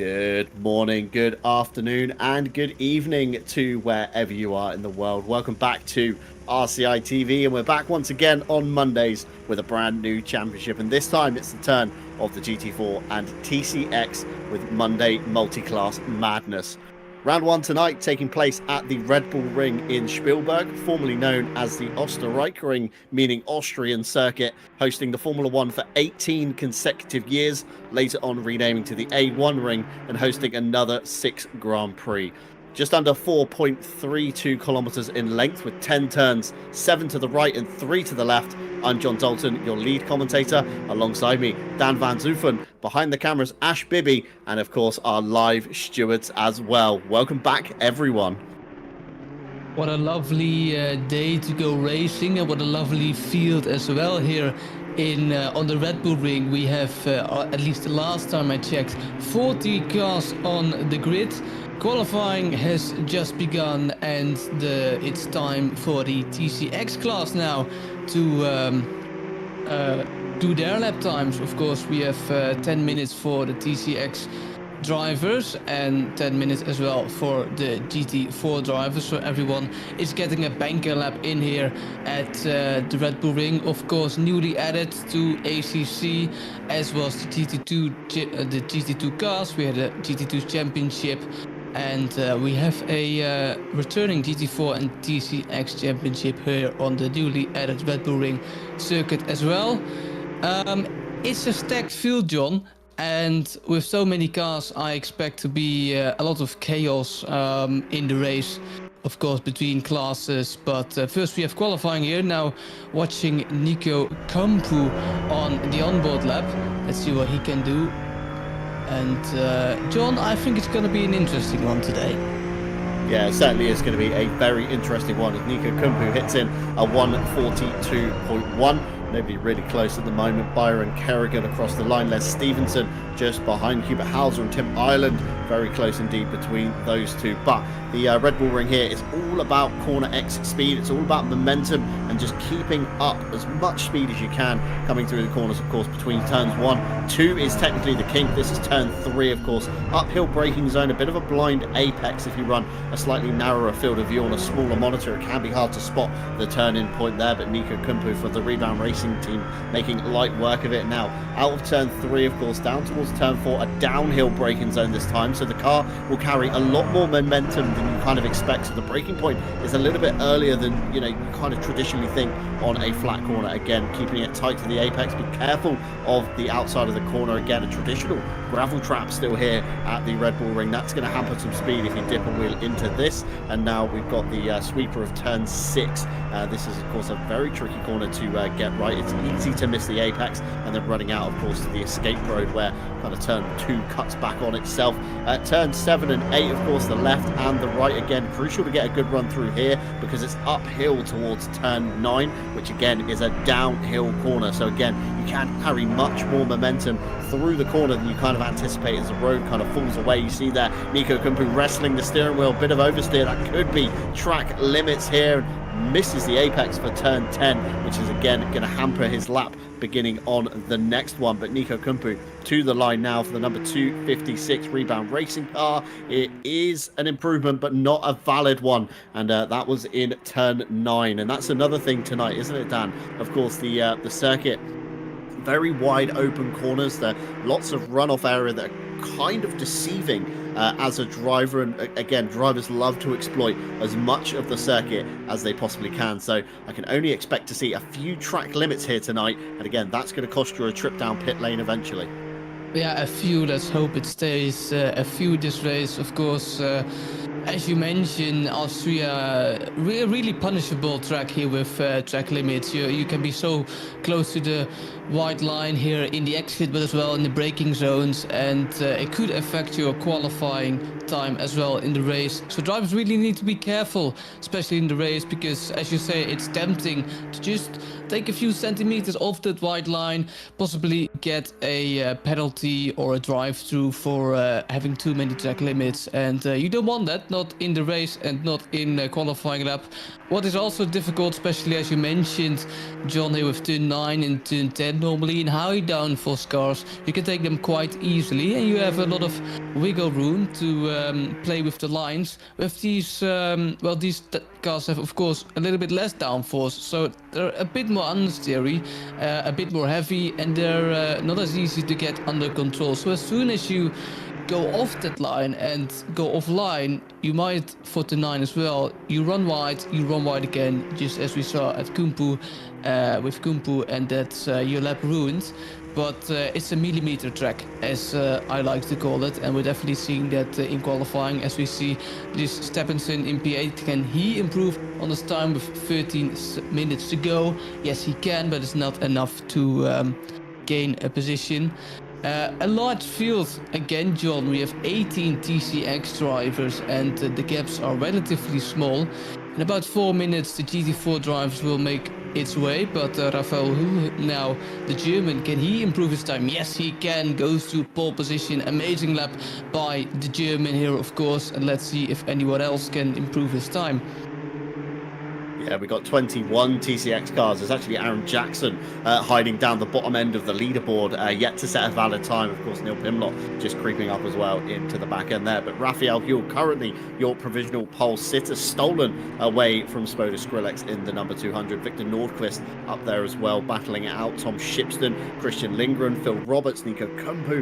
Good morning, good afternoon, and good evening to wherever you are in the world. Welcome back to RCI TV, and we're back once again on Mondays with a brand new championship. And this time it's the turn of the GT4 and TCX with Monday multi-class madness. Round 1 tonight taking place at the Red Bull Ring in Spielberg, formerly known as the Österreich, meaning Austrian circuit, hosting the Formula 1 for 18 consecutive years, later on renaming to the A1 Ring and hosting another 6 Grand Prix. Just under 4.32 kilometers in length with 10 turns, 7 to the right and 3 to the left. I'm John Dalton, your lead commentator. Alongside me, Dan Van Zoofen. Behind the cameras, Ash Bibby. And of course, our live stewards as well. Welcome back, everyone. What a lovely day to go racing, and what a lovely field as well here in on the Red Bull Ring. We have, at least the last time I checked, 40 cars on the grid. Qualifying has just begun, and it's time for the TCX class now to do their lap times. Of course, we have 10 minutes for the TCX drivers and 10 minutes as well for the GT4 drivers, so everyone is getting a banker lap in here at the Red Bull Ring. Of course, newly added to ACC, as was the GT2 cars. We had a GT2 championship, and we have a returning GT4 and TCX championship here on the newly added Red Bull Ring circuit as well. It's a stacked field, John. And with so many cars, I expect to be a lot of chaos in the race, of course, between classes. But first we have qualifying here. Now watching Nico Kampu on the onboard lap. Let's see what he can do. And John, I think it's going to be an interesting one today. Yeah, it certainly is going to be a very interesting one. If Nico Kumpu hits in a 1:42.1. Nobody really close at the moment. Byron Kerrigan across the line. Les Stevenson just behind Hubert Hauser and Tim Ireland. Very close indeed between those two. But the Red Bull Ring here is all about corner exit speed. It's all about momentum and just keeping up as much speed as you can coming through the corners, of course, between turns 1. 2 is technically the kink. This is turn 3, of course. Uphill braking zone, a bit of a blind apex if you run a slightly narrower field of view on a smaller monitor. It can be hard to spot the turn-in point there, but Nico Kumpu for the Rebound Racing team making light work of it. Now out of turn 3, of course, down towards turn 4, a downhill braking zone this time, so the car will carry a lot more momentum than you kind of expect. So the braking point is a little bit earlier than you kind of traditionally think on a flat corner. Again, keeping it tight to the apex. Be careful of the outside of the corner. Again, a traditional gravel trap still here at the Red Bull Ring. That's going to hamper some speed if you dip a wheel into this. And now we've got the sweeper of turn 6. This is, of course, a very tricky corner to get right. It's easy to miss the apex, and then running out, of course, to the escape road where kind of turn 2 cuts back on itself. Turn 7 and 8, of course, the left and the right. Again, crucial to get a good run through here because it's uphill towards turn 9, which again is a downhill corner. So again, you can carry much more momentum through the corner than you kind of anticipate as the road kind of falls away. You see there Nico Kumpu wrestling the steering wheel, bit of oversteer. That could be track limits here. Misses the apex for turn 10, which is again going to hamper his lap beginning on the next one. But Nico Kumpu to the line now for the number 256 Rebound Racing car. It is an improvement, but not a valid one, and that was in turn 9. And that's another thing tonight, isn't it, Dan? Of course, the circuit, very wide open corners. There lots of runoff area that are kind of deceiving as a driver, and again, drivers love to exploit as much of the circuit as they possibly can. So I can only expect to see a few track limits here tonight, and again, that's going to cost you a trip down pit lane eventually. Yeah, a few. Let's hope it stays a few this race. Of course, as you mentioned, Austria, really punishable track here with track limits. You can be so close to the white line here in the exit, but as well in the braking zones, and it could affect your qualifying time as well in the race. So drivers really need to be careful, especially in the race, because as you say, it's tempting to just take a few centimeters off that white line, possibly get a penalty or a drive-through for having too many track limits, and you don't want that. not in the race and not in qualifying lap. What is also difficult, especially as you mentioned, John, here with turn 9 and turn 10, normally in high downforce cars, you can take them quite easily and you have a lot of wiggle room to play with the lines. With these, these cars have, of course, a little bit less downforce, so they're a bit more understeery, a bit more heavy, and they're not as easy to get under control. So as soon as you go off that line and go offline, you might, for the 9 as well, you run wide again, just as we saw at Kumpu, with Kumpu, and that's your lap ruined. But it's a millimeter track, as I like to call it, and we're definitely seeing that in qualifying, as we see this Stephenson in P8. Can he improve on his time with 13 minutes to go? Yes, he can, but it's not enough to gain a position. A large field again, John. We have 18 TCX drivers, and the gaps are relatively small. In about 4 minutes, the GT4 drivers will make its way, but Rafael Hu, now the German, can he improve his time? Yes, he can. Goes to pole position. Amazing lap by the German here, of course, and let's see if anyone else can improve his time. Yeah, we got 21 TCX cars. There's actually Aaron Jackson hiding down the bottom end of the leaderboard, yet to set a valid time. Of course, Neil Pimlott just creeping up as well into the back end there. But Raphael Huel, currently your provisional pole sitter, stolen away from Spoda Skrillex in the number 200. Victor Nordqvist up there as well, battling it out. Tom Shipston, Christian Lindgren, Phil Roberts, Nico Kumpu,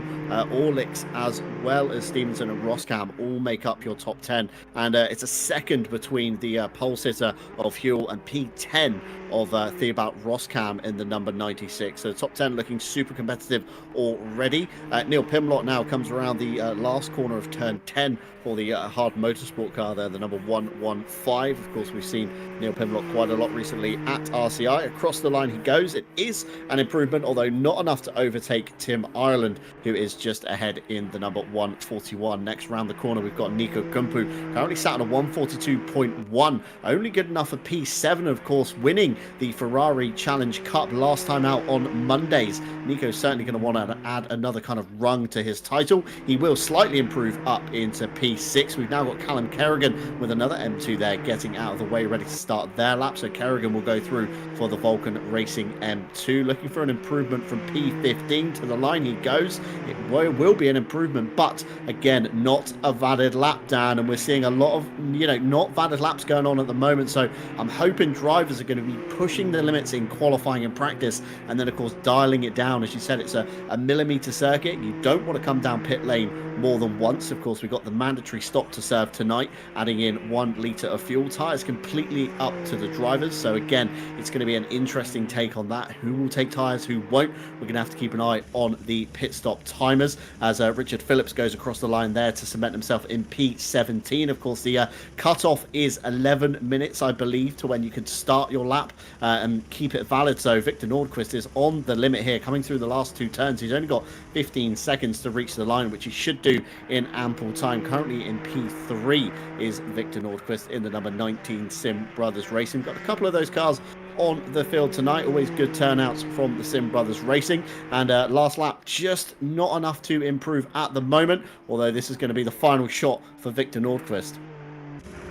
Orlix, as well as Stevenson and Roscam all make up your top 10. And it's a second between the pole sitter of Huel and P10 of Theobald Roscam in the number 96. So top 10 looking super competitive already. Neil Pimlott now comes around the last corner of turn 10 for the hard motorsport car there, the number 115. Of course, we've seen Neil Pimlott quite a lot recently at RCI. Across the line he goes. It is an improvement, although not enough to overtake Tim Ireland, who is just ahead in the number 141. Next round the corner, we've got Nico Kumpu, currently sat on a 142.1, only good enough for P7, of course, winning the Ferrari Challenge Cup last time out on Mondays. Nico's certainly going to want to add another kind of rung to his title. He will slightly improve up into P6. We've now got Callum Kerrigan with another M2 there getting out of the way, ready to start their lap. So Kerrigan will go through for the Vulcan Racing M2, looking for an improvement from P15 to the line he goes. It will be an improvement, but again, not a valid lap, Dan, and we're seeing a lot of, not valid laps going on at the moment. So I'm hoping drivers are going to be pushing the limits in qualifying and practice, and then of course dialing it down. As you said, it's a millimeter circuit. You don't want to come down pit lane more than once. Of course, we've got the mandatory stop to serve tonight, adding in 1 litre of fuel. Tyres completely up to the drivers, so again, it's going to be an interesting take on that. Who will take tyres, who won't? We're going to have to keep an eye on the pit stop timers as Richard Phillips goes across the line there to cement himself in P17. Of course, the cut-off is 11 minutes, I believe, to when you can start your lap and keep it valid. So Victor Nordqvist is on the limit here, coming through the last 2 turns. He's only got 15 seconds to reach the line, which he should do in ample time. Currently in P3 is Victor Nordqvist in the number 19 Sim Brothers Racing. Got a couple of those cars on the field tonight. Always good turnouts from the Sim Brothers Racing. And last lap, just not enough to improve at the moment, although this is going to be the final shot for Victor Nordqvist.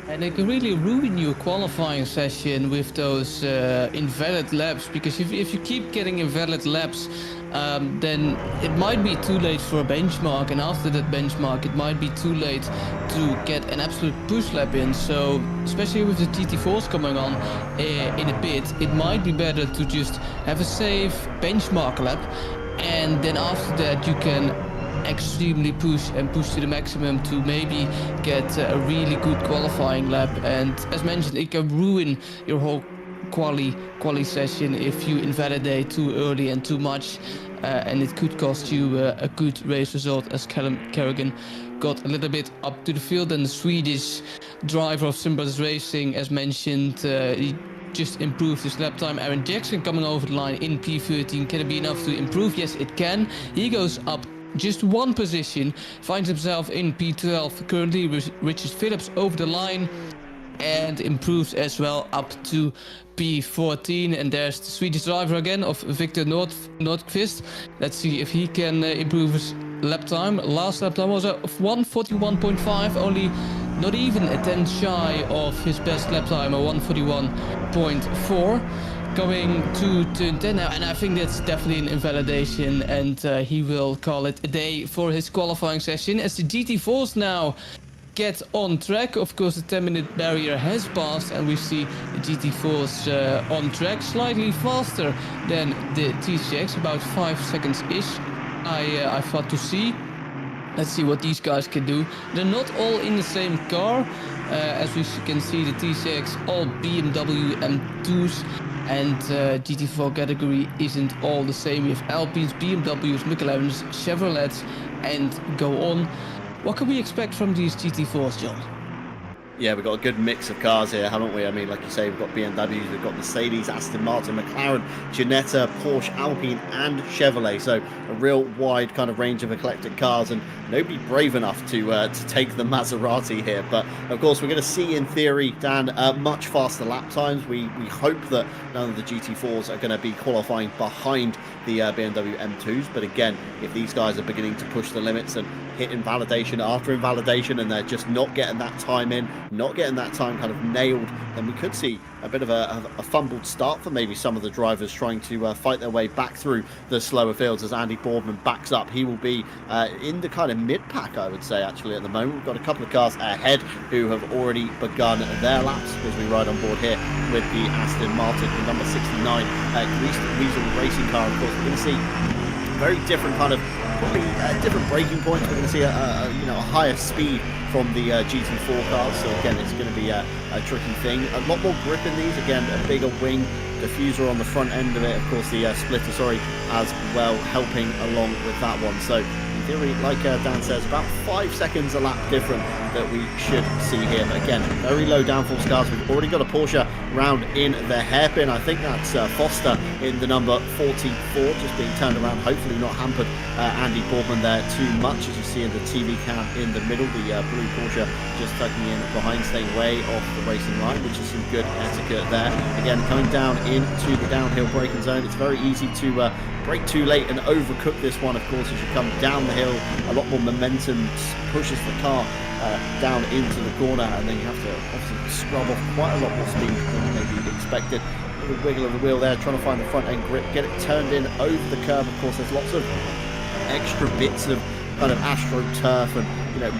And it can really ruin your qualifying session with those invalid laps, because if you keep getting invalid laps, then it might be too late for a benchmark, and after that benchmark it might be too late to get an absolute push lap in. So especially with the GT4s coming on in a pit, it might be better to just have a safe benchmark lap, and then after that you can extremely push to the maximum to maybe get a really good qualifying lap. And as mentioned, it can ruin your whole quali session if you invalidate too early and too much, and it could cost you a good race result, as Callum Kerrigan got a little bit up to the field. And the Swedish driver of Sim Brothers Racing, as mentioned, he just improved his lap time. Aaron Jackson coming over the line in P13. Can it be enough to improve? Yes, it can. He goes up just 1 position, finds himself in P12 currently, with Richard Phillips over the line, and improves as well up to P14. And there's the Swedish driver again of Victor Nordqvist. Let's see if he can improve his lap time. Last lap time was of 141.5, only not even a tenth shy of his best lap time, a 1:41.4. Going to turn 10 now, and I think that's definitely an invalidation, and he will call it a day for his qualifying session as the GT4s now get on track. Of course, the 10-minute barrier has passed, and we see the GT4s on track, slightly faster than the TCX, about 5 seconds-ish, I thought to see. Let's see what these guys can do. They're not all in the same car. As we can see, the TCX all BMW M2s, and GT4 category isn't all the same. We have Alpines, BMWs, McLarens, Chevrolets, and go on. What can we expect from these GT4s, John? Yeah, we've got a good mix of cars here, haven't we? I mean, like you say, we've got BMWs, we've got Mercedes, Aston Martin, McLaren, Ginetta, Porsche, Alpine, and Chevrolet. So a real wide kind of range of eclectic cars, and nobody brave enough to take the Maserati here. But of course, we're going to see, in theory, Dan, much faster lap times. We hope that none of the GT4s are going to be qualifying behind the BMW M2s. But again, if these guys are beginning to push the limits and hit invalidation after invalidation, and they're just not getting that time in, not getting that time kind of nailed, then we could see a bit of a fumbled start for maybe some of the drivers trying to fight their way back through the slower fields as Andy Boardman backs up. He will be in the kind of mid-pack, I would say, actually, at the moment. We've got a couple of cars ahead who have already begun their laps as we ride on board here with the Aston Martin, the number 69 Weasel racing car. Of course, we're going to see very different kind of, probably different braking points. We're going to see a higher speed from the GT4 cars, so again, it's going to be a tricky thing. A lot more grip in these, again, a bigger wing diffuser on the front end of it, of course the splitter, as well, helping along with that one. So in theory, like Dan says, about 5 seconds a lap different that we should see here. But again, very low downforce cars. We've already got a Porsche round in the hairpin. I think that's Foster in the number 44, just being turned around, hopefully not hampered Andy Boardman there too much, as you see in the TV cam in the middle. The blue Porsche just tucking in behind, staying way off the racing line, which is some good etiquette there. Again, coming down into the downhill braking zone, it's very easy to brake too late and overcook this one. Of course, as you come down the hill, a lot more momentum pushes the car down into the corner, and then you have to obviously scrub off quite a lot more speed than maybe expected. A little wiggle of the wheel there, trying to find the front end grip, get it turned in over the curb. Of course, there's lots of extra bits of kind of AstroTurf and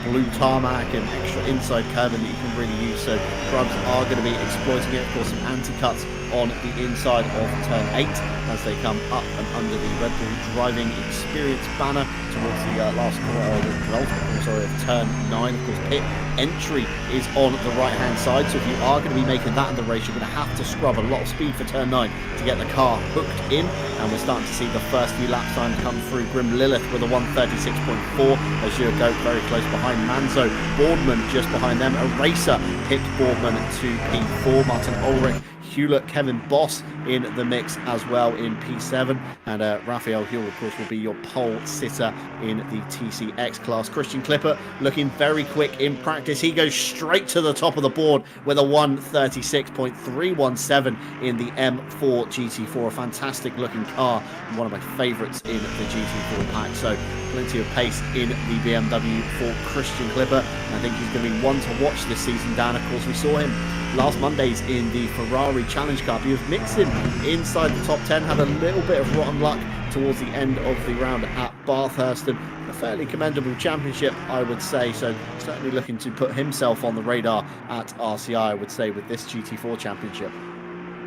blue tarmac and extra inside curbing that you can really use, so drivers are going to be exploiting it. Of course, some anti-cuts on the inside of turn 8 as they come up and under the Red Bull driving experience banner towards the last corner, the penultimate corner, of turn 9. Of course, pit entry is on the right hand side, so if you are going to be making that in the race, you're going to have to scrub a lot of speed for turn 9 to get the car hooked in. And we're starting to see the first few lap times come through. Grim Lilith with a 1:36.4 as you go very close behind Manzo. Boardman just behind them. A racer picked Boardman to P4. Martin Ulrich, Hewlett, Kevin Boss in the mix as well in P7, and Raphael Huell, of course, will be your pole sitter in the TCX class. Christian Clipper looking very quick in practice. He goes straight to the top of the board with a 1:36.317 in the M4 GT4. A fantastic looking car, one of my favourites in the GT4 pack. So plenty of pace in the BMW for Christian Clipper. And I think he's going to be one to watch this season, Dan. Of course, we saw him last Mondays in the Ferrari Challenge Cup. He was mixing inside the top 10, had a little bit of rotten luck towards the end of the round at Bathurst, and a fairly commendable championship, I would say. So certainly looking to put himself on the radar at RCI, I would say, with this GT4 championship.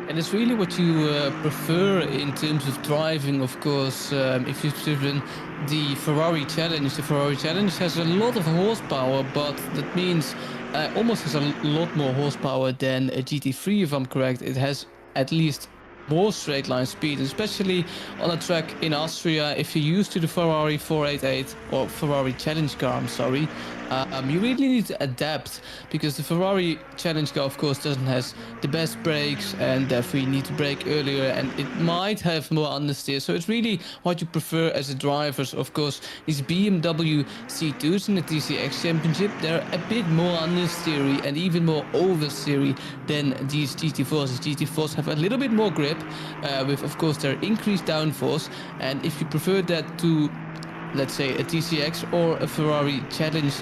And it's really what you prefer in terms of driving, of course. If you've driven the Ferrari Challenge has a lot of horsepower, but that means almost has a lot more horsepower than a GT3, if I'm correct. It has at least more straight line speed, especially on a track in Austria. If you're used to the Ferrari 488 or Ferrari Challenge car, I'm sorry, you really need to adapt, because the Ferrari Challenge car, of course, doesn't have the best brakes, and therefore you need to brake earlier, and it might have more understeer. So it's really what you prefer as a driver. So of course, these BMW C2s in the TCX Championship, they're a bit more understeery and even more oversteery than these GT4s. These GT4s have a little bit more grip, with, of course, their increased downforce, and if you prefer that to let's say a TCX or a Ferrari Challenge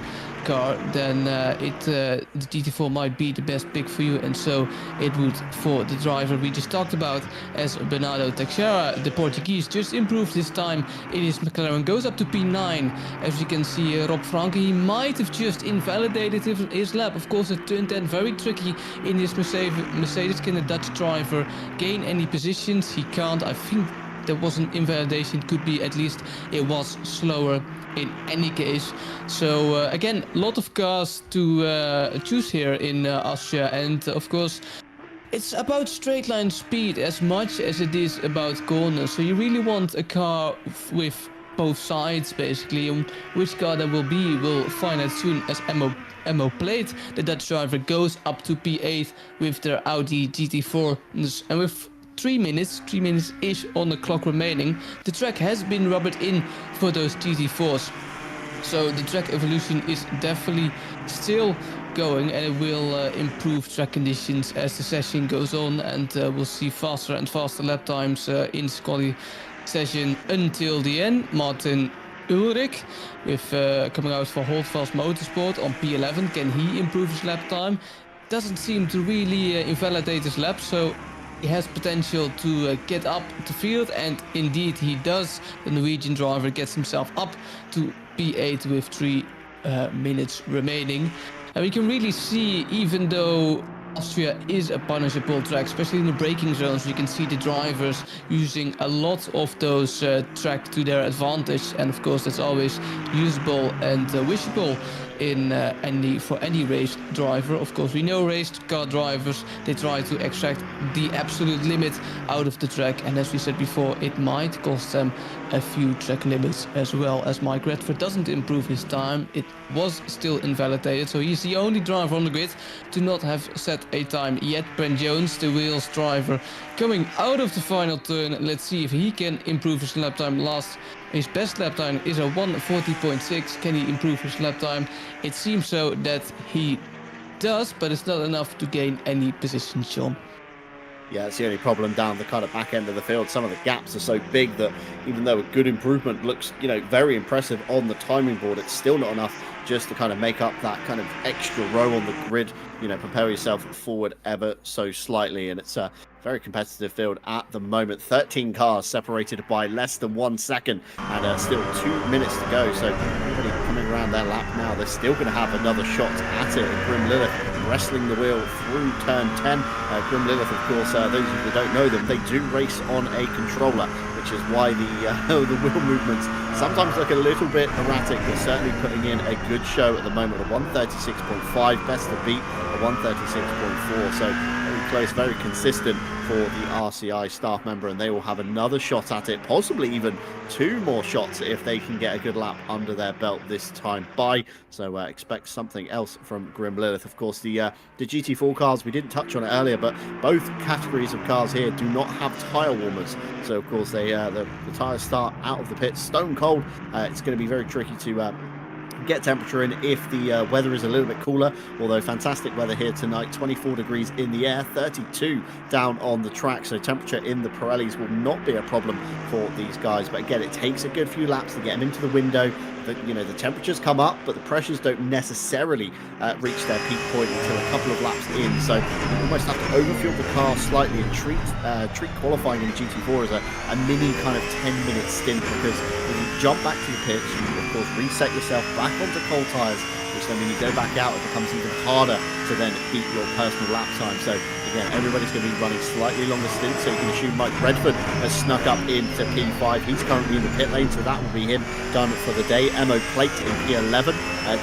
car, then the GT4 might be the best pick for you, and so it would for the driver we just talked about, as Bernardo Teixeira, the Portuguese, just improved his time in his McLaren, goes up to P9. As you can see, Rob Franke, he might have just invalidated his lap. Of course, at turn 10, very tricky in this Mercedes. Can a Dutch driver gain any positions? He can't. I think there was an invalidation, could be, at least it was slower in any case. So again, a lot of cars to choose here in Austria, and of course it's about straight line speed as much as it is about corners. So you really want a car with both sides basically, and which car that will be we'll find as soon as Emmo Plate, the Dutch driver, goes up to P8 with their Audi GT4, and with 3 minutes-ish on the clock remaining, the track has been rubbered in for those GT4s. So the track evolution is definitely still going, and it will improve track conditions as the session goes on, and we'll see faster and faster lap times in the quali session until the end. Martin Ulrich with coming out for Holdfast Motorsport on P11. Can he improve his lap time? Doesn't seem to really invalidate his lap, so he has potential to get up the field, and indeed he does. The Norwegian driver gets himself up to P8 with 3 minutes remaining. And we can really see, even though Austria is a punishable track, especially in the braking zones, you can see the drivers using a lot of those track to their advantage, and of course that's always usable and wishable in for any race driver. Of course, we know race car drivers, they try to extract the absolute limit out of the track, and as we said before, it might cost them a few track limits as well. As Mike Redford doesn't improve his time, it was still invalidated, so he's the only driver on the grid to not have set a time yet. Brent Jones, the Wales driver, coming out of the final turn. Let's see if he can improve his lap time. His best lap time is a 1:40.6. Can he improve his lap time? It seems so that he does, but it's not enough to gain any position, Sean. Yeah, it's the only problem down the kind of back end of the field. Some of the gaps are so big that even though a good improvement looks, very impressive on the timing board, it's still not enough just to kind of make up that kind of extra row on the grid. Prepare yourself forward ever so slightly, and it's a very competitive field at the moment. 13 cars separated by less than 1 second, and still 2 minutes to go. So everybody coming around their lap now. They're still going to have another shot at it. And Grim Lilith wrestling the wheel through turn 10. Grim Lilith, of course, those of you that don't know them, they do race on a controller, which is why the wheel movements sometimes look a little bit erratic. They're certainly putting in a good show at the moment. A 136.5, best of beat, a 136.4. So very close, very consistent for the RCI staff member, and they will have another shot at it, possibly even 2 more shots if they can get a good lap under their belt this time by. So expect something else from Grim Lilith. Of course, the GT4 cars, we didn't touch on it earlier, but both categories of cars here do not have tyre warmers. So of course the tyres start out of the pits stone cold. It's going to be very tricky to get temperature in if the weather is a little bit cooler, although fantastic weather here tonight. 24 degrees in the air, 32 down on the track, so temperature in the Pirellis will not be a problem for these guys. But again, it takes a good few laps to get them into the window. The temperatures come up, but the pressures don't necessarily reach their peak point until a couple of laps in. So you almost have to overfuel the car slightly and treat qualifying in GT4 as a mini kind of 10-minute stint, because when you jump back to the pits, you of course reset yourself back onto cold tyres, which then when you go back out, it becomes even harder to then beat your personal lap time. So again, everybody's going to be running slightly longer stints, so you can assume Mike Redford has snuck up into P5. He's currently in the pit lane, so that will be him done for the day. Emmo Plate in P11,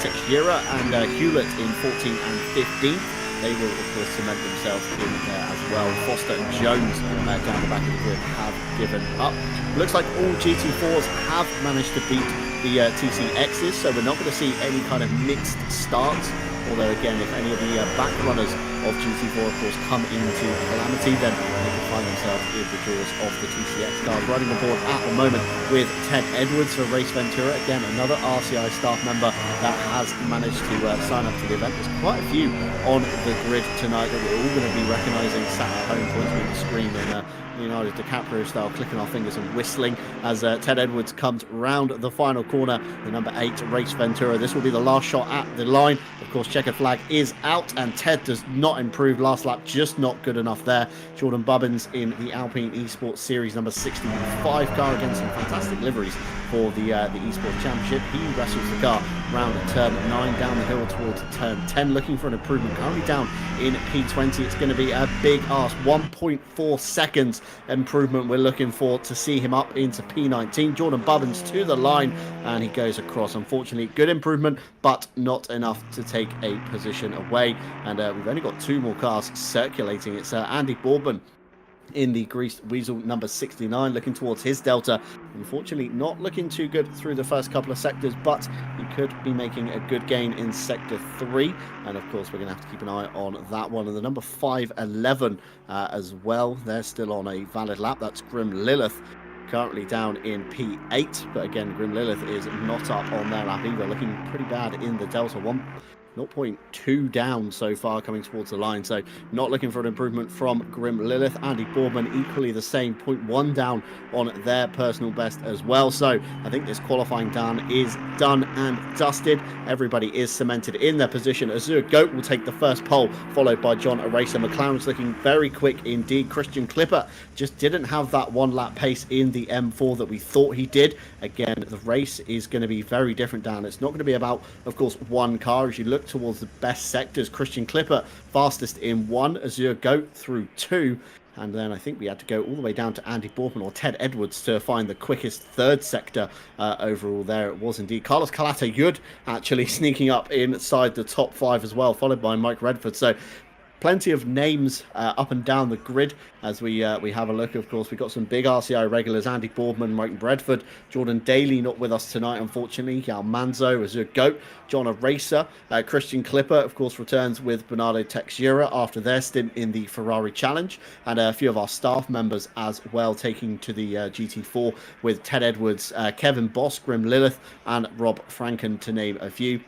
Teixeira and Hewlett in 14 and 15. They will, of course, cement themselves in there as well. Foster and Jones down the back of the grid have given up. Looks like all GT4s have managed to beat the TCXs, so we're not going to see any kind of mixed starts. Although, again, if any of the back runners of GT4, of course, come into calamity, then they can find themselves in the jaws of the TCX cars. Riding aboard at the moment with Ted Edwards for Race Ventura. Again, another RCI staff member that has managed to sign up to the event. There's quite a few on the grid tonight that we're all going to be recognising, sat at home pointing at the screen in Leonardo DiCaprio style, clicking our fingers and whistling as Ted Edwards comes round the final corner, the number 8 Race Ventura. This will be the last shot at the line. Of course, checkered flag is out, and Ted does not improve. Last lap, just not good enough there. Jordan Bubbins in the Alpine Esports Series number 65 car, again, some fantastic liveries for the Esports Championship. He wrestles the car round turn 9 down the hill towards turn 10, looking for an improvement. Currently down in P20. It's going to be a big ask, 1.4 seconds improvement we're looking for to see him up into P19. Jordan Bubbins to the line, and he goes across. Unfortunately, good improvement, but not enough to take a position away. And we've only got 2 more cars circulating. It's Andy Boardman in the Greased Weasel number 69, looking towards his delta. Unfortunately, not looking too good through the first couple of sectors, but he could be making a good gain in sector 3, and of course we're going to have to keep an eye on that one. And the number 511 as well, they're still on a valid lap. That's Grim Lilith, currently down in P8, but again, Grim Lilith is not up on their lap either, looking pretty bad in the delta. 0.2 down so far coming towards the line, so not looking for an improvement from Grim Lilith. Andy Boardman equally the same, 0.1 down on their personal best as well. So I think this qualifying down is done and dusted. Everybody is cemented in their position. Azure Goat will take the first pole, followed by John Eraser. McLaren's looking very quick indeed. Christian Clipper just didn't have that 1 lap pace in the M4 that we thought he did. Again, the race is going to be very different down. It's not going to be about, of course, one car. As you look towards the best sectors, Christian Clipper fastest in 1, Azure Goat through 2, and then I think we had to go all the way down to Andy Boardman or Ted Edwards to find the quickest 3rd sector overall there. It was indeed Carlos Calata Yud actually sneaking up inside the top 5 as well, followed by Mike Redford. So plenty of names up and down the grid as we have a look. Of course, we've got some big RCI regulars: Andy Boardman, Mike Bradford, Jordan Daly not with us tonight, unfortunately. Yal Manzo, Azure Goat, John Eraser, Christian Clipper, of course, returns with Bernardo Texura after their stint in the Ferrari Challenge, and a few of our staff members as well taking to the GT4 with Ted Edwards, Kevin Boss, Grim Lilith, and Rob Franken, to name a few.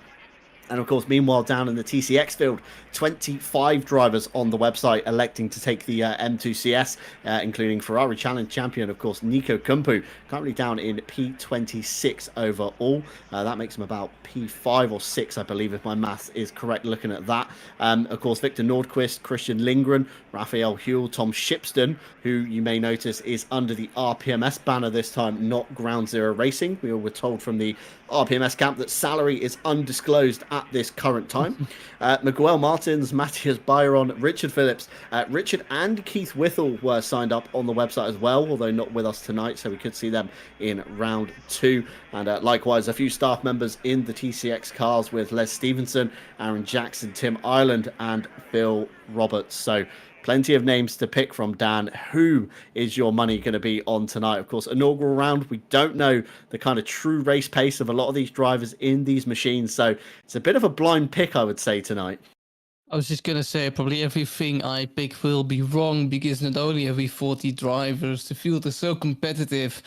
And of course, meanwhile, down in the TCX field, 25 drivers on the website electing to take the M2CS, including Ferrari Challenge champion, of course, Nico Kumpu, currently down in P26 overall. That makes him about P5 or 6, I believe, if my maths is correct looking at that. Of course, Victor Nordquist, Christian Lindgren, Raphael Huell, Tom Shipston, who you may notice is under the RPMS banner this time, not Ground Zero Racing. We were told from the RPMS camp that salary is undisclosed at this current time. Miguel Martins, Matthias Byron, Richard Phillips, Richard and Keith Whittle were signed up on the website as well, although not with us tonight, so we could see them in round 2. And likewise, a few staff members in the TCX cars with Les Stevenson, Aaron Jackson, Tim Ireland, and Phil Roberts. So plenty of names to pick from, Dan. Who is your money going to be on tonight? Of course, inaugural round. We don't know the kind of true race pace of a lot of these drivers in these machines. So it's a bit of a blind pick, I would say, tonight. I was just going to say probably everything I pick will be wrong, because not only have we 40 drivers, the field is so competitive.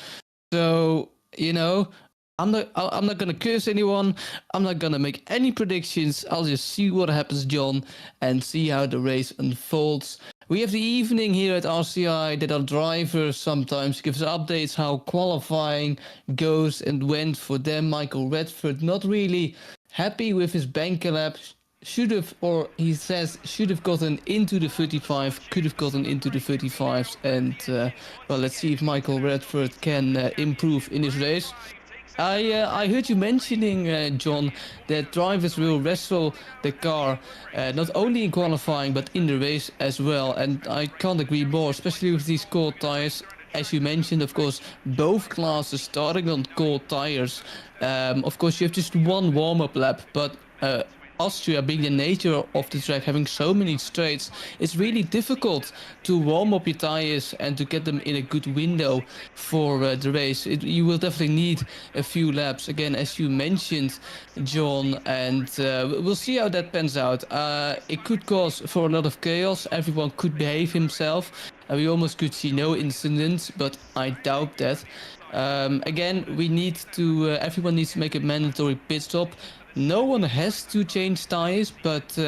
So, you know, I'm not going to curse anyone. I'm not going to make any predictions. I'll just see what happens, John, and see how the race unfolds. We have the evening here at RCI that our drivers sometimes give us updates how qualifying goes and went for them. Michael Redford not really happy with his banker lap. Should have, or he says, should have gotten into the 35, could have gotten into the 35s. And, well, let's see if Michael Redford can improve in his race. I heard you mentioning, John, that drivers will wrestle the car not only in qualifying but in the race as well, and I can't agree more, especially with these cold tires. As you mentioned, of course, both classes starting on cold tires. Of course, you have just one warm-up lap, but Austria, being the nature of the track, having so many straights, it's really difficult to warm up your tires and to get them in a good window for the race. You will definitely need a few laps, again, as you mentioned, John, and we'll see how that pans out. It could cause for a lot of chaos. Everyone could behave himself. We almost could see no incidents, but I doubt that. Again, we need to. Everyone needs to make a mandatory pit stop. No one has to change tires, but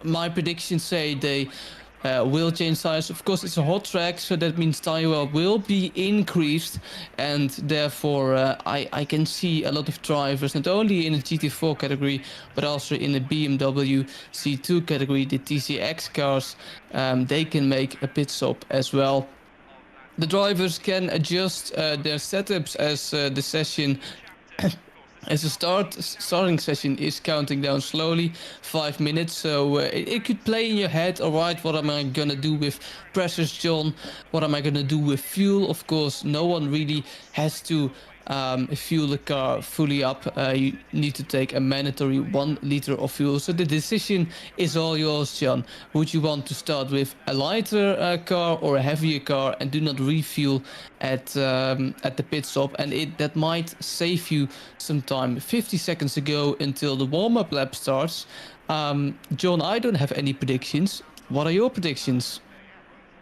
my predictions say they will change tires. Of course, it's a hot track, so that means tire wear will be increased, and therefore I can see a lot of drivers, not only in the GT4 category, but also in the BMW C2 category, the TCX cars. They can make a pit stop as well. The drivers can adjust their setups as the session as the starting session is counting down slowly, 5 minutes, so it could play in your head. All right, what am I gonna do with pressures, John? What am I gonna do with fuel? Of course, no one really has to fuel the car fully up. You need to take a mandatory 1 liter of fuel, so the decision is all yours, John. Would you want to start with a lighter car or a heavier car and do not refuel at the pit stop? And that might save you some time. 50 seconds to go until the warm-up lap starts. John, I don't have any predictions. What are your predictions?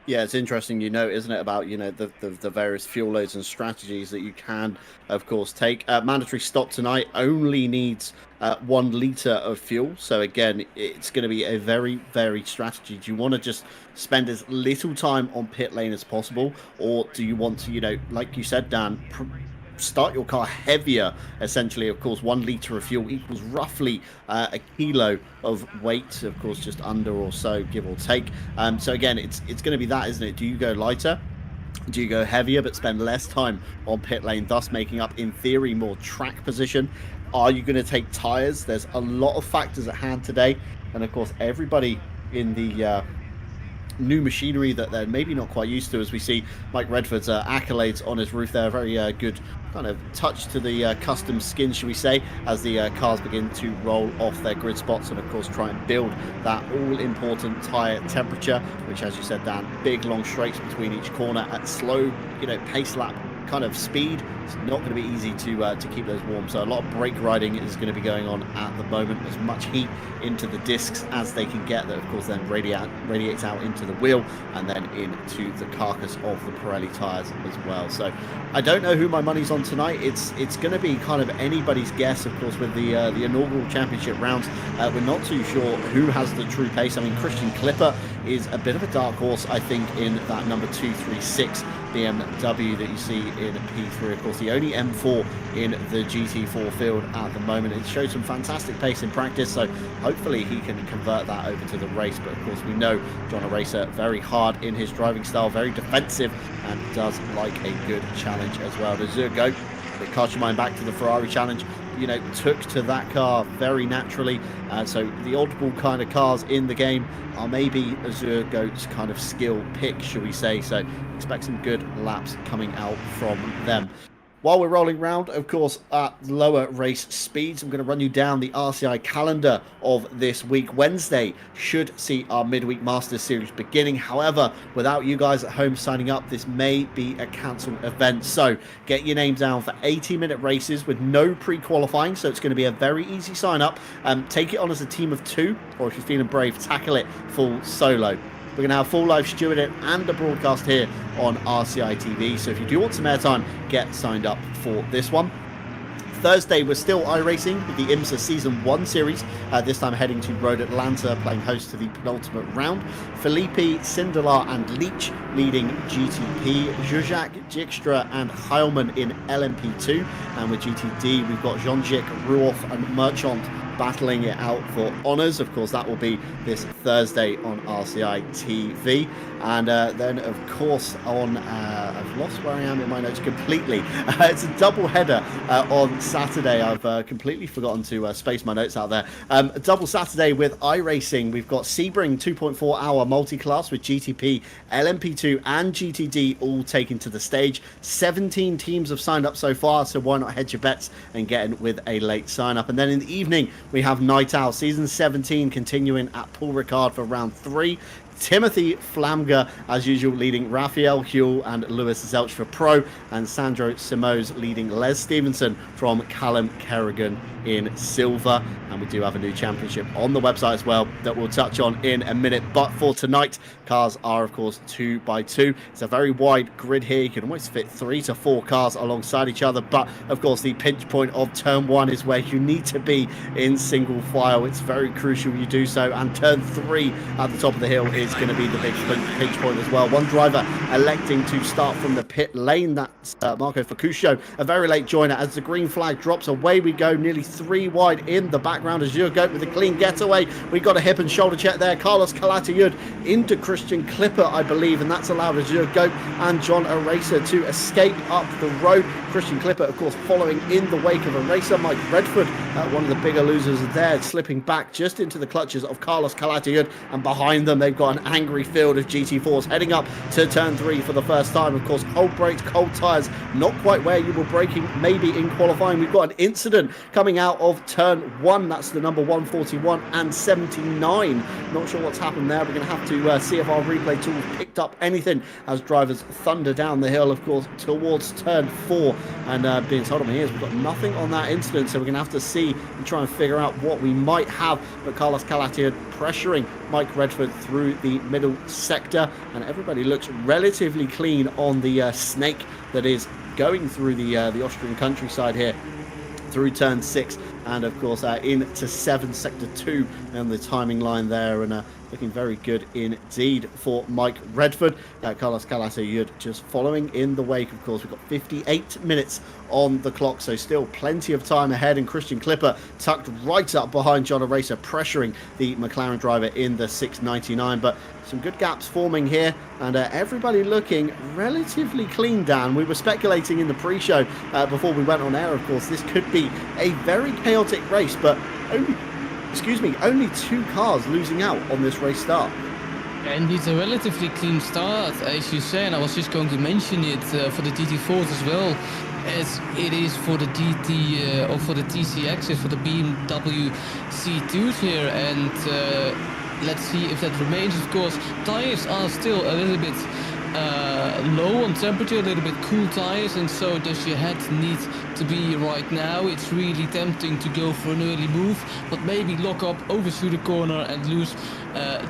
Yeah, it's interesting, isn't it, about, the various fuel loads and strategies that you can, of course, take. Mandatory stop tonight only needs 1 liter of fuel. So, again, it's going to be a very varied strategy. Do you want to just spend as little time on pit lane as possible? Or do you want to, like you said, Dan, start your car heavier? Essentially, of course, 1 liter of fuel equals roughly a kilo of weight, of course, just under or so, give or take. So again, it's going to be that, isn't it? Do you go lighter? Do you go heavier but spend less time on pit lane, thus making up, in theory, more track position? Are you going to take tires? There's a lot of factors at hand today, and of course, everybody in the new machinery that they're maybe not quite used to, as we see Mike Redford's accolades on his roof there. Very good kind of touch to the custom skin, should we say, as the cars begin to roll off their grid spots and of course try and build that all-important tyre temperature, which, as you said, Dan, big long straights between each corner at slow pace lap kind of speed. It's not going to be easy to keep those warm, so a lot of brake riding is going to be going on at the moment. As much heat into the discs as they can get, that of course then radiates out into the wheel and then into the carcass of the Pirelli tyres as well. So I don't know who my money's on tonight. It's going to be kind of anybody's guess, of course, with the inaugural championship rounds. We're not too sure who has the true pace. I mean, Christian Clipper is a bit of a dark horse, I think, in that number 236 BMW that you see in P3. Of course, the only M4 in the GT4 field at the moment. It showed some fantastic pace in practice, so hopefully he can convert that over to the race. But of course, we know John O'Racer, very hard in his driving style, very defensive, and does like a good challenge as well. Does it go? It cast your mind back to the Ferrari challenge. Took to that car very naturally. So the oddball kind of cars in the game are maybe Azure Goat's kind of skill pick, should we say. So expect some good laps coming out from them. While we're rolling round, of course, at lower race speeds, I'm going to run you down the RCI calendar of this week. Wednesday should see our midweek Masters Series beginning. However, without you guys at home signing up, this may be a cancelled event. So get your name down for 80-minute races with no pre-qualifying. So it's going to be a very easy sign up. Take it on as a team of 2, or if you're feeling brave, tackle it full solo. We're going to have full live stewarding and a broadcast here on RCI TV. So if you do want some airtime, get signed up for this one. Thursday, we're still iRacing with the IMSA Season 1 series, this time heading to Road Atlanta, playing host to the penultimate round. Felipe, Sindelar and Leach leading GTP, Zuzak, Dijkstra and Heilman in LMP2. And with GTD, we've got Jean-Jacques, Ruoff and Merchant battling it out for honours. Of course, that will be this Thursday on RCI TV. And then, of course, on I've lost where I am in my notes completely. It's a double header on Saturday. I've completely forgotten to space my notes out there. A double Saturday with iRacing. We've got Sebring 2.4 hour multi-class with GTP, LMP2 and GTD all taking to the stage. 17 teams have signed up so far, so why not hedge your bets and get in with a late sign up. And then in the evening, we have Night Owl Season 17 continuing at Paul Ricard for round 3. Timothy Flamger, as usual, leading Raphael Huell and Lewis Zelch for Pro, and Sandro Simoes leading Les Stevenson from Callum Kerrigan in Silver. And we do have a new championship on the website as well that we'll touch on in a minute. But for tonight, cars are, of course, 2x2. It's a very wide grid here. You can almost fit 3 to 4 cars alongside each other. But, of course, the pinch point of turn 1 is where you need to be in single file. It's very crucial you do so. And turn 3 at the top of the hill is going to be the big pinch point as well. One driver electing to start from the pit lane. That's Marco Facuscio, a very late joiner. As the green flag drops, away we go, nearly 3 wide in the background. Azure Goat with a clean getaway. We got a hip and shoulder check there. Carlos Calatayud into Christian Clipper, I believe, and that's allowed Azure Goat and John Eraser to escape up the road. Christian Clipper, of course, following in the wake of Eraser. Mike Redford, one of the bigger losers there, slipping back just into the clutches of Carlos Calatayud, and behind them they've got an angry field of GT4s heading up to turn 3 for the first time. Of course, cold brakes, cold tyres, not quite where you were braking maybe in qualifying. We've got an incident coming out of turn 1. That's the number 141 and 79. Not sure what's happened there. We're going to have to see if our replay tools picked up anything as drivers thunder down the hill, of course, towards turn 4. And being told on my ears, we've got nothing on that incident, so we're going to have to see and try and figure out what we might have. But Carlos Calatayud pressuring Mike Redford through the middle sector, and everybody looks relatively clean on the snake that is going through the Austrian countryside here through turn 6, and of course into 7 sector 2 and the timing line there, and looking very good indeed for Mike Redford. Carlos Calatayud just following in the wake. Of course, we've got 58 minutes on the clock, so still plenty of time ahead, and Christian Clipper tucked right up behind John Eraser, pressuring the McLaren driver in the 699. But some good gaps forming here, and everybody looking relatively clean, Dan. We were speculating in the pre-show before we went on air, of course, this could be a very chaotic race, but only 2 cars losing out on this race start. And it's a relatively clean start, as you say, and I was just going to mention it for the GT4s as well, as it is for the GT or for the TCXs, for the BMW C2s here, and let's see if that remains. Of course, tires are still a little bit low on temperature, a little bit cool tires, and so does your head need to be right now. It's really tempting to go for an early move, but maybe lock up, overshoot a corner and lose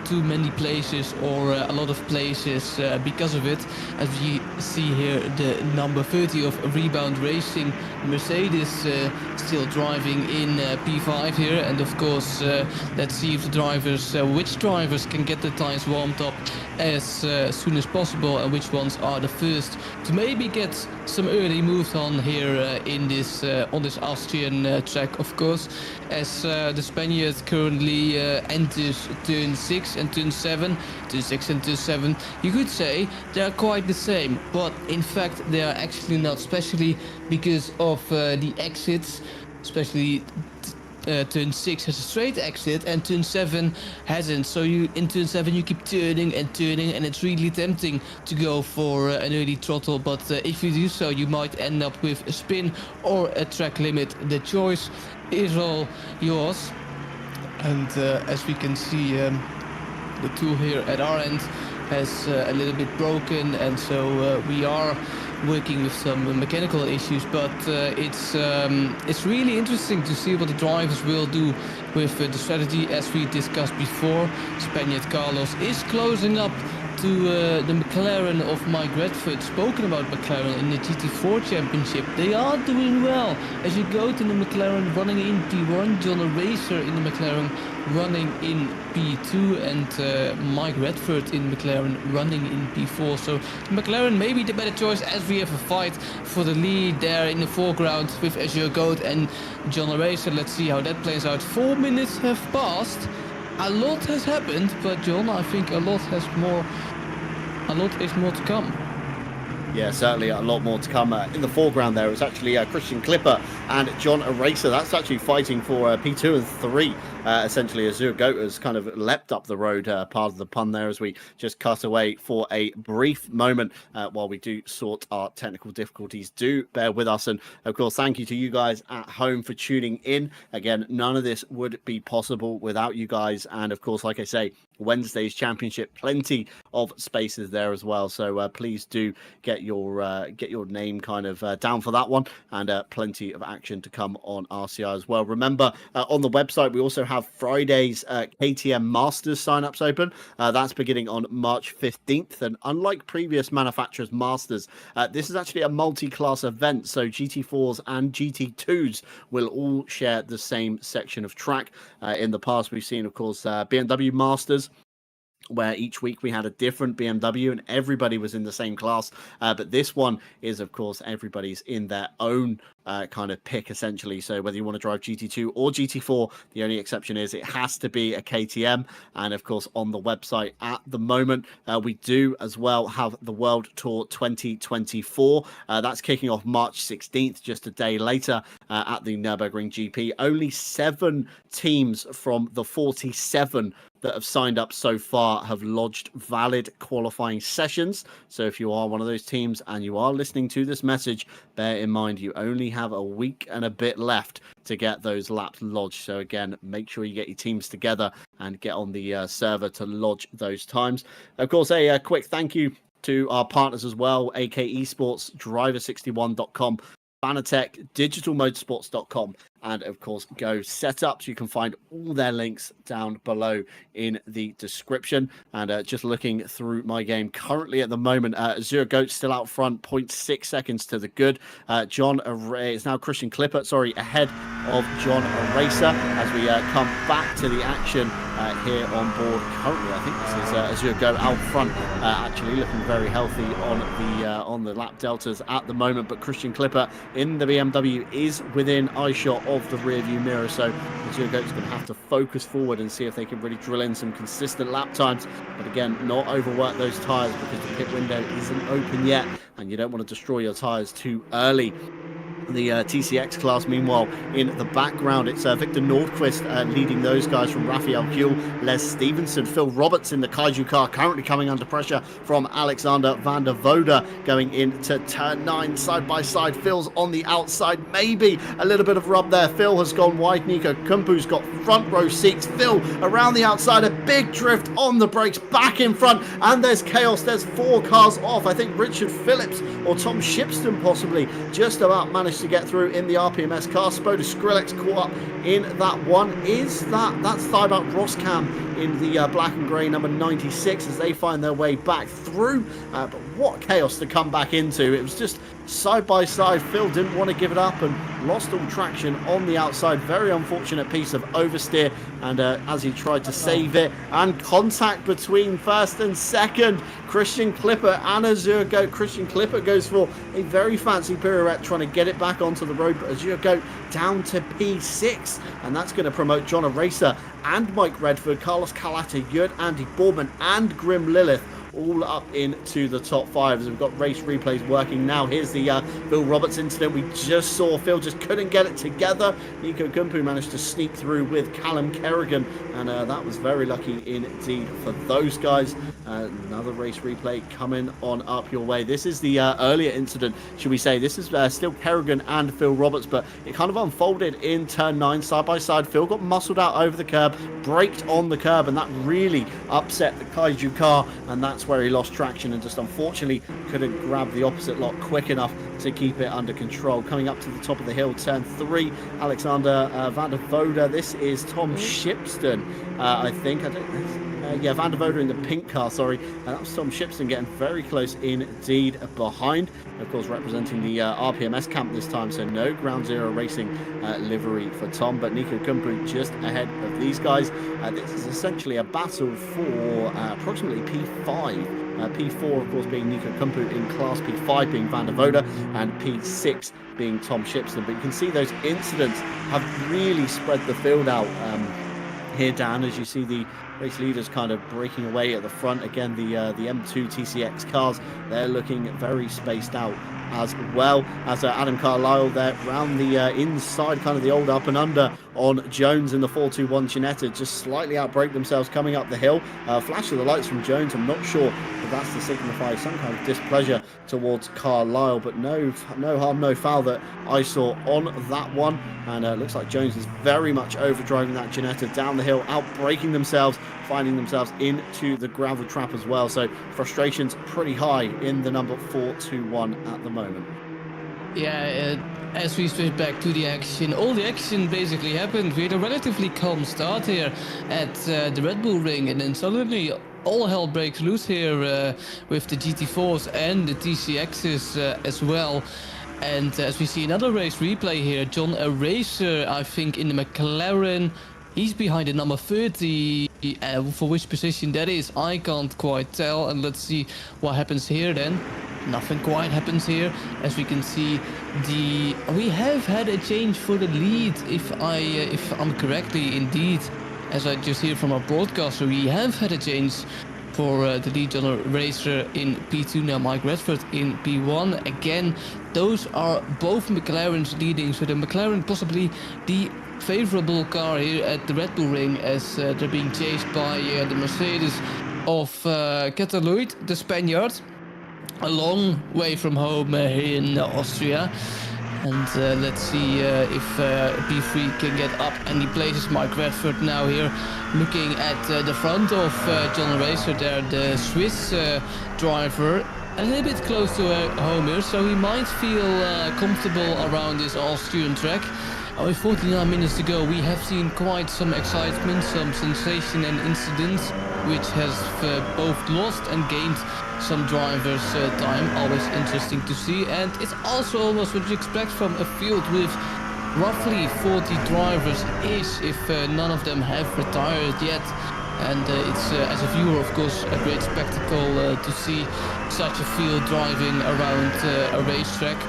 too many places or a lot of places because of it. As we see here, the number 30 of Rebound Racing, Mercedes, still driving in P5 here, and of course let's see if the drivers, which drivers can get the tires warmed up as soon as possible, and which ones are the first to maybe get some early moves on here in this on this Austrian track, of course, as the Spaniard currently enters turn 6 and turn 7. Turn 6 and turn 7, you could say they are quite the same, but in fact they are actually not, especially because of the exits, especially turn 6 has a straight exit and turn 7 hasn't, so you in turn 7 you keep turning and turning, and it's really tempting to go for an early throttle, but if you do so you might end up with a spin or a track limit. The choice is all yours, and as we can see, the tool here at our end has a little bit broken, and so we are working with some mechanical issues, but it's really interesting to see what the drivers will do with the strategy. As we discussed before, Spaniard Carlos is closing up to the McLaren of Mike Redford. Spoken about McLaren in the GT4 championship, they are doing well. As you go to the McLaren running in P1, John Eraser in the McLaren running in P2, and Mike Redford in McLaren running in P4. So McLaren may be the better choice, as we have a fight for the lead there in the foreground with Azure Goat and John Eraser. Let's see how that plays out. 4 minutes have passed. A lot has happened, but John, I think a lot is more to come. Yeah, certainly a lot more to come. In the foreground there, it's actually Christian Clipper and John Eraser. That's actually fighting for P2 and 3 essentially Azure Goat has kind of leapt up the road, part of the pun there, as we just cut away for a brief moment while we do sort our technical difficulties. Do bear with us, and of course thank you to you guys at home for tuning in. Again, none of this would be possible without you guys, and of course, like I say, Wednesday's championship, plenty of spaces there as well, so please do get your name kind of down for that one, and plenty of action to come on RCI as well. Remember, on the website we also have Friday's KTM Masters sign-ups open. That's beginning on March 15th, and unlike previous manufacturers Masters, this is actually a multi-class event, so GT4s and GT2s will all share the same section of track. In the past we've seen, of course, BMW Masters, where each week we had a different BMW and everybody was in the same class. But this one is, of course, everybody's in their own kind of pick, essentially. So whether you want to drive GT2 or GT4, the only exception is it has to be a KTM. And of course, on the website at the moment, we do as well have the World Tour 2024. That's kicking off March 16th, just a day later, at the Nürburgring GP. Only 7 teams from the 47 that have signed up so far have lodged valid qualifying sessions. So if you are one of those teams and you are listening to this message, bear in mind you only have a week and a bit left to get those laps lodged. So again, make sure you get your teams together and get on the server to lodge those times. Of course, a quick thank you to our partners as well: AK Esports, Driver61.com, Fanatec, digitalmotorsports.com, and of course Go Setups. You can find all their links down below in the description. And just looking through my game currently at the moment, Azure Goat still out front, 0.6 seconds to the good. It's now Christian Clipper, ahead of John Eraser as we come back to the action here on board. Currently, I think this is Azure Goat out front, actually looking very healthy on the lap deltas at the moment. But Christian Clipper in the BMW is within eyeshot of the rear view mirror, so Azure Goat's going to have to focus forward and see if they can really drill in some consistent lap times, but again, not overwork those tyres because the pit window isn't open yet and you don't want to destroy your tyres too early. The TCX class, meanwhile, in the background, it's Victor Nordquist leading those guys from Raphael Kuhl, Les Stevenson, Phil Roberts in the Kaiju car, currently coming under pressure from Alexander van der Voorde going into turn 9, side by side. Phil's on the outside, maybe a little bit of rub there. Phil has gone wide. Nico Kumpu's got front row seats. Phil around the outside, a big drift on the brakes, back in front, and there's chaos. There's 4 cars off. I think Richard Phillips or Tom Shipston possibly just about managed to get through in the RPMS car. Spoda Skrillex caught up in that one. That's Thibaut Roskam in the black and grey number 96 as they find their way back through. But what chaos to come back into. It was just side by side. Phil didn't want to give it up and lost all traction on the outside. Very unfortunate piece of oversteer, and as he tried to save it, and contact between first and second, Christian Clipper and Azure Goat. Christian Clipper goes for a very fancy pirouette trying to get it back onto the road, but Azure Goat down to P6, and that's going to promote John Eraser and Mike Redford, Carlos Calata, Yurt, Andy Boardman and Grim Lilith all up into the top 5 as we've got race replays working now. Here's the Phil Roberts incident we just saw. Phil just couldn't get it together. Nico Kumpu managed to sneak through with Callum Kerrigan, and that was very lucky indeed for those guys. Another race replay coming on up your way. This is the earlier incident, should we say. This is still Kerrigan and Phil Roberts, but it kind of unfolded in turn 9, side by side. Phil got muscled out over the curb, braked on the curb, and that really upset the Kaiju car, and that's where he lost traction and just unfortunately couldn't grab the opposite lot quick enough to keep it under control. Coming up to the top of the hill, turn 3, Alexander van der Voorde. This is Tom Shipston, I think. Yeah, van der Voorde in the pink car, sorry. That was Tom Shipston getting very close indeed behind. Of course, representing the RPMS camp this time, so no Ground Zero Racing livery for Tom, but Nico Kumpu just ahead of these guys. This is essentially a battle for approximately P5. P4, of course, being Nico Kumpu in Class P5 being van der Voorde, and P6 being Tom Shipston. But you can see those incidents have really spread the field out here, Dan, as you see the race leaders kind of breaking away at the front. Again, the M2 TCX cars, they're looking very spaced out as well, as Adam Carlisle there round the inside, kind of the old up and under on Jones in the 421 Ginetta, just slightly outbrake themselves coming up the hill. Flash of the lights from Jones. I'm not sure if that's to signify some kind of displeasure towards Carlisle, but no harm, no foul that I saw on that one. And looks like Jones is very much overdriving that Ginetta down the hill, outbraking themselves, finding themselves into the gravel trap as well. So frustrations pretty high in the number 421 at the moment. Yeah, as we switch back to the action, all the action basically happened. We had a relatively calm start here at the Red Bull Ring, and then suddenly all hell breaks loose here with the GT4s and the TCXs as well. And as we see another race replay here, John Racer, I think in the McLaren, he's behind the number 30. For which position that is, I can't quite tell. And let's see what happens here then. Nothing quite happens here. As we can see, we have had a change for the lead, if I'm correctly indeed. As I just hear from our broadcaster, we have had a change for the lead John Racer in P2, now Mike Redford in P1. Again, those are both McLarens leading, so the McLaren possibly the favorable car here at the Red Bull Ring, as they're being chased by the Mercedes of Cataluyt, the Spaniard, a long way from home here in Austria. And let's see if P3 can get up any places. Mike Redford now here looking at the front of John Racer there, the Swiss driver, a little bit close to home here, so he might feel comfortable around this Austrian track. With 49 minutes to go, we have seen quite some excitement, some sensation and incidents, which has both lost and gained some drivers time. Always interesting to see, and it's also almost what you expect from a field with roughly 40 drivers ish, if none of them have retired yet. And it's as a viewer, of course, a great spectacle to see such a field driving around a racetrack.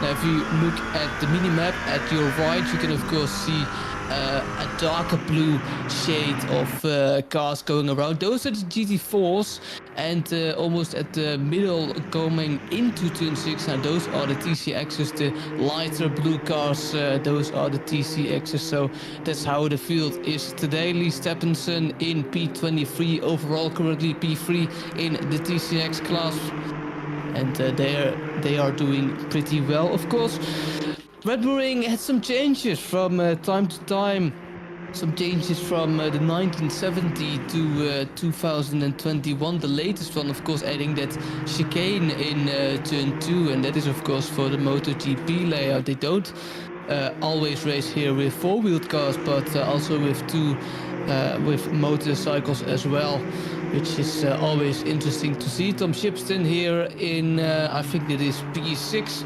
Now, if you look at the minimap at your right, you can of course see a darker blue shade of cars going around. Those are the GT4s, and almost at the middle coming into turn 6, now those are the TCXs, the lighter blue cars, those are the TCXs. So that's how the field is today. Lee Stephenson in P23 overall, currently P3 in the TCX class. And they are doing pretty well, of course. Red Bull Ring had some changes from time to time. Some changes from the 1970 to 2021. The latest one, of course, adding that chicane in turn 2. And that is, of course, for the MotoGP layout. They don't always race here with four-wheeled cars, but also with motorcycles as well, which is always interesting to see. Tom Shipston here in, I think it is P6.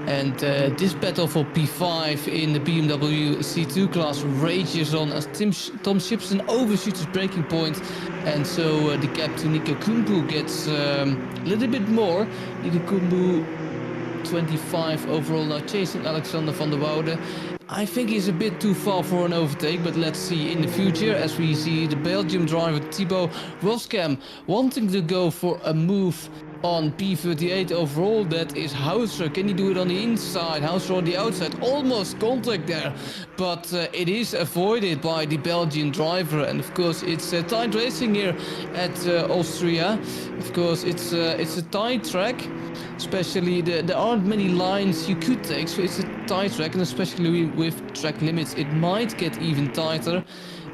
And this battle for P5 in the BMW C2 class rages on as Tom Shipston overshoots his braking point. And so the gap to Nico Kumbu gets a little bit more. Nico Kumbu 25 overall, now chasing Alexander van der Woude. I think he's a bit too far for an overtake, but let's see in the future, as we see the Belgium driver Thibaut Roskam wanting to go for a move on P38 overall. That is Hauser. Can he do it on the inside? Hauser on the outside. Almost contact there, but it is avoided by the Belgian driver. And of course, it's tight racing here at Austria. Of course, it's a tight track. Especially there aren't many lines you could take, so it's a tight track, and especially with track limits, it might get even tighter.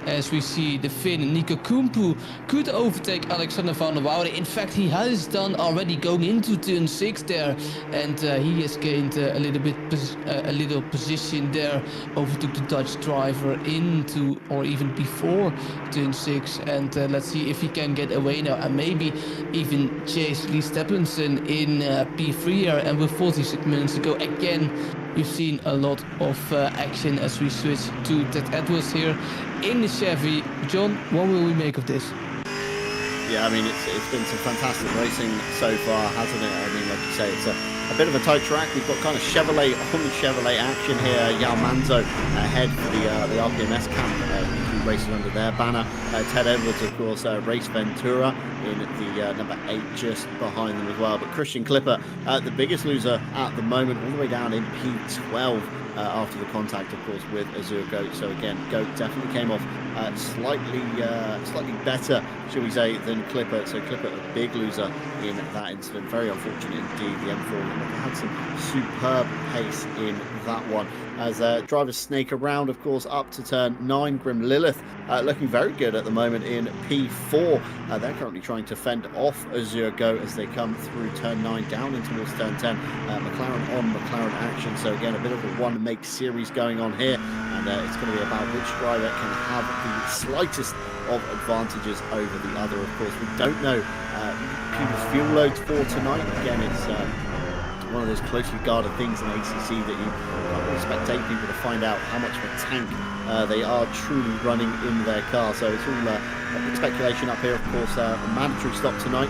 As we see the Finn Nico Kumpu could overtake Alexander van der Woude. In fact, he has done already going into turn 6 there, and he has gained a little position there. Overtook the Dutch driver into or even before turn 6, and let's see if he can get away now and maybe even chase Lee Stephenson in P3 here. And with 46 minutes to go, again we've seen a lot of action as we switch to Ted Edwards here in the Chevy. John, what will we make of this? Yeah, I mean, it's been some fantastic racing so far, hasn't it? I mean, like you say, it's a bit of a tight track. We've got kind of Chevrolet on Chevrolet action here. Yao Manzo ahead for the RPMS camp. races under their banner. Ted Edwards, of course, Race Ventura in the number 8 just behind them as well. But Christian Clipper, the biggest loser at the moment, all the way down in P12 after the contact, of course, with Azure Goat. So again, Goat definitely came off slightly better, shall we say, than Clipper. So Clipper, a big loser in that incident. Very unfortunate indeed. The M4 had some superb pace in that one. As drivers snake around, of course, up to turn 9. Grim Lilith looking very good at the moment in P4. They're currently trying to fend off Azure Goat as they come through turn 9 down in towards turn 10. McLaren on McLaren action. So again, a bit of a one-make series going on here, and it's going to be about which driver can have the slightest of advantages over the other. Of course, we don't know people's fuel loads for tonight. Again, it's one of those closely guarded things in ACC that you can't really spectate people to find out how much of a tank they are truly running in their car. So it's all speculation up here. Of course, a mandatory stop tonight.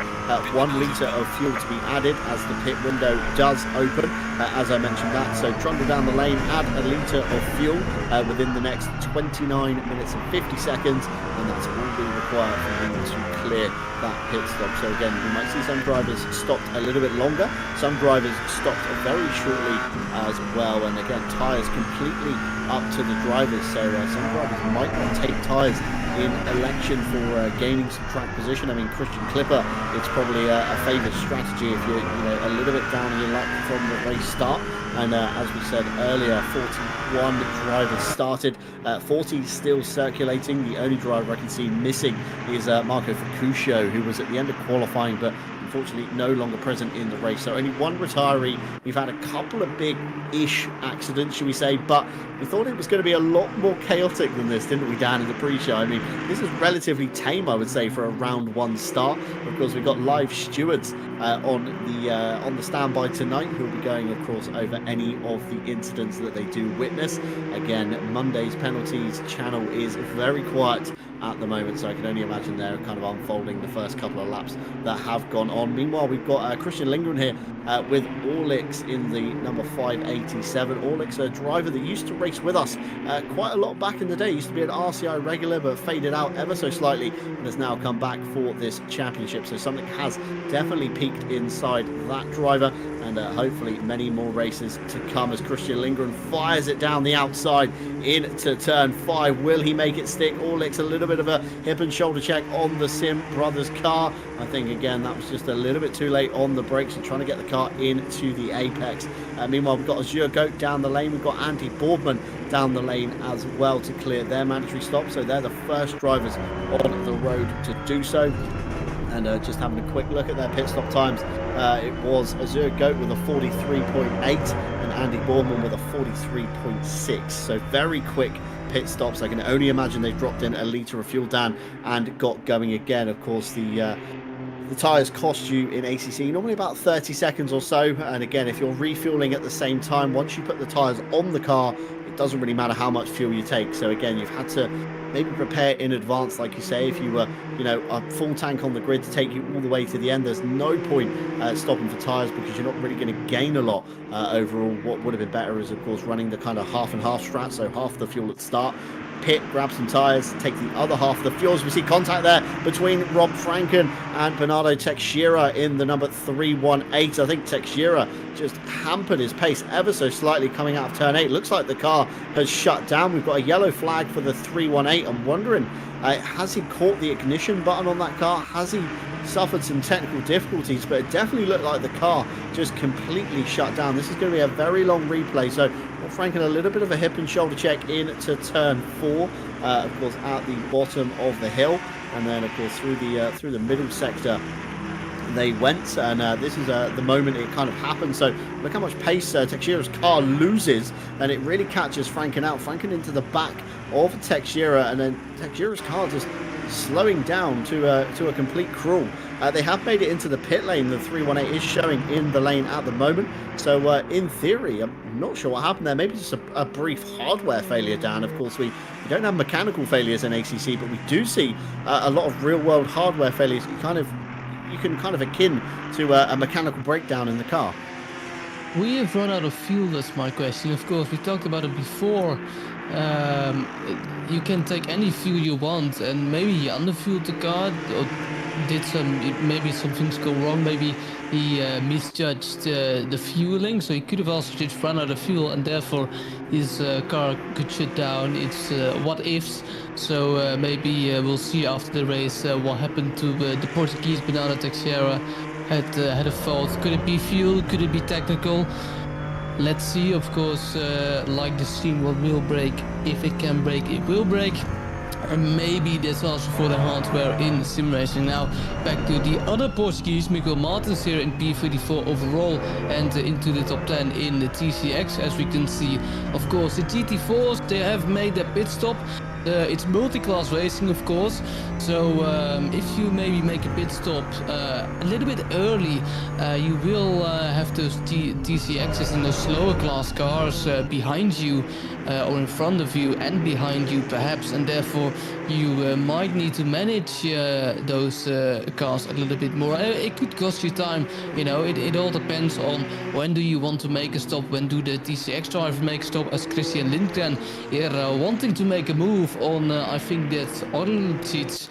1 litre of fuel to be added as the pit window does open, as I mentioned that. So trundle down the lane, add a litre of fuel within the next 29 minutes and 50 seconds, and that's all being required for you to clear that pit stop. So again, we might see some drivers stopped a little bit longer, some drivers stopped very shortly as well, and again, tyres completely up to the drivers. So some drivers might not take tyres in election for gaining some track position. I mean, Christian Clipper, it's probably a favoured strategy if you're a little bit down in your luck from the race start. And as we said earlier, 41 drivers started, 40 still circulating. The only driver I can see missing is Marco Fucuscio, who was at the end of qualifying, but unfortunately no longer present in the race. So only one retiree. We've had a couple of big-ish accidents, shall we say, but we thought it was going to be a lot more chaotic than this, didn't we, Dan, in the pre-show? I mean, this is relatively tame, I would say, for a round 1 start. Of course, we've got live stewards on the standby tonight, who will be going, of course, over any of the incidents that they do witness. Again, Monday's penalties channel is very quiet at the moment, so I can only imagine they're kind of unfolding the first couple of laps that have gone on. Meanwhile, we've got Christian Lindgren here with Orlix in the number 587. Orlix, a driver that used to race with us quite a lot back in the day. Used to be an RCI regular, but faded out ever so slightly and has now come back for this championship. So something has definitely peaked inside that driver, and hopefully many more races to come as Christian Lindgren fires it down the outside into turn 5. Will he make it stick? Orlix, a little bit of a hip and shoulder check on the Sim Brothers car. I think, again, that was just a little bit too late on the brakes and trying to get the car into the apex. Meanwhile, we've got Azure Goat down the lane. We've got Andy Boardman down the lane as well to clear their mandatory stop. So they're the first drivers on the road to do so. And just having a quick look at their pit stop times, it was Azure Goat with a 43.8 and Andy Boardman with a 43.6. So very quick pit stops. I can only imagine they've dropped in a litre of fuel down and got going again. Of course, the tyres cost you in ACC normally about 30 seconds or so. And again, if you're refueling at the same time, once you put the tyres on the car, it doesn't really matter how much fuel you take. So again, you've had to maybe prepare in advance, like you say. If you were, a full tank on the grid to take you all the way to the end, there's no point stopping for tyres, because you're not really going to gain a lot overall. What would have been better is, of course, running the kind of half and half strat, so half the fuel at the start, pit, grab some tyres, take the other half of the fuels. We see contact there between Rob Franken and Bernardo Teixeira in the number 318. I think Teixeira just hampered his pace ever so slightly coming out of turn 8. Looks like the car has shut down. We've got a yellow flag for the 318. I'm wondering, has he caught the ignition button on that car? Has he suffered some technical difficulties? But it definitely looked like the car just completely shut down. This is going to be a very long replay. So Franken, a little bit of a hip and shoulder check into turn 4, of course, at the bottom of the hill, and then, of course, through the middle sector they went, and this is the moment it kind of happened. So look how much pace Teixeira's car loses, and it really catches Franken out. Franken into the back of Teixeira, and then Teixeira's car just slowing down to a complete crawl. They have made it into the pit lane. The 318 is showing in the lane at the moment. So in theory, I'm not sure what happened there. Maybe just a brief hardware failure, Dan. Of course, we don't have mechanical failures in ACC, but we do see a lot of real-world hardware failures. You can kind of akin to a mechanical breakdown in the car. We have run out of fuel, that's my question. Of course, we talked about it before. Um, you can take any fuel you want, and maybe he underfueled the car, or did maybe some things go wrong. Maybe he misjudged the fueling, so he could have also just run out of fuel, and therefore his car could shut down. It's what ifs. So maybe we'll see after the race what happened to the Portuguese Bernardo Teixeira. Had a fault. Could it be fuel? Could it be technical? Let's see. Of course, like the scene, what will break. If it can break, it will break. And maybe that's also for the hardware in sim racing. Now back to the other Portuguese, Miguel Martins here in P34 overall, and into the top 10 in the TCX. As we can see, of course, the GT4s, they have made their pit stop. It's multi-class racing, of course, so if you maybe make a pit stop a little bit early, you will have those TCXs and those slower class cars behind you or in front of you and behind you perhaps, and therefore you might need to manage those cars a little bit more. It could cost you time, you know. It all depends on when do you want to make a stop, when do the TCX drivers make a stop, as Christian Lindgren here wanting to make a move on I think that's Orlicic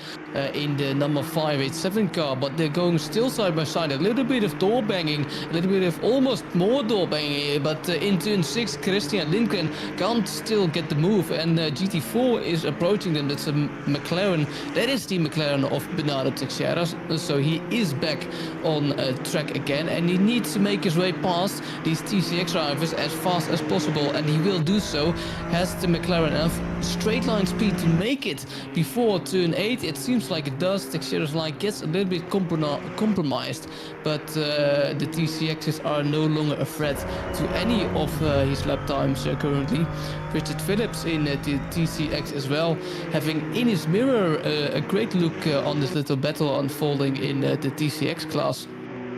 in the number 587 car, but they're going still side by side. A little bit of door banging, a little bit of almost more door banging here, but in turn 6 Christian Lindgren can't still get the move, and GT4 is approaching them. That's a McLaren. That is the McLaren of Bernardo Teixeira, so he is back on track again, and he needs to make his way past these TCX drivers as fast as possible, and he will do so. Has the McLaren enough straight line speed to make it before turn 8? It seems like it does. Teixeira's line gets a little bit compromised, but the TCXs are no longer a threat to any of his lap times currently. Richard Phillips in the TCX as well, having in his mirror a great look on this little battle unfolding in the TCX class,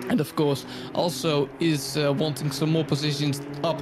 and of course also is wanting some more positions up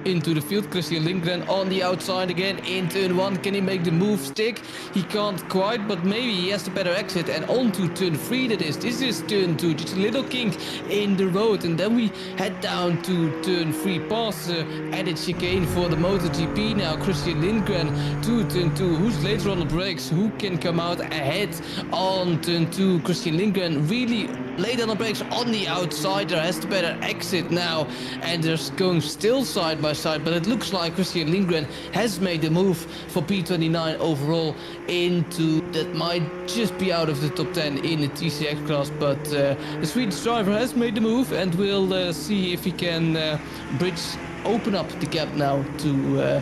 into the field. Christian Lindgren on the outside again in turn 1. Can he make the move stick? He can't quite, but maybe he has the better exit, and on to turn 3 that is. This is turn 2, just a little kink in the road, and then we head down to turn 3 past added chicane for the MotoGP now. Christian Lindgren to turn 2. Who's later on the brakes? Who can come out ahead on turn 2? Christian Lindgren really late on the brakes on the outside. There has the better exit now, and they're going still side by side, but it looks like Christian Lindgren has made the move for P29 overall into that might just be out of the top 10 in the TCX class, but the Swedish driver has made the move, and we'll see if he can open up the gap now to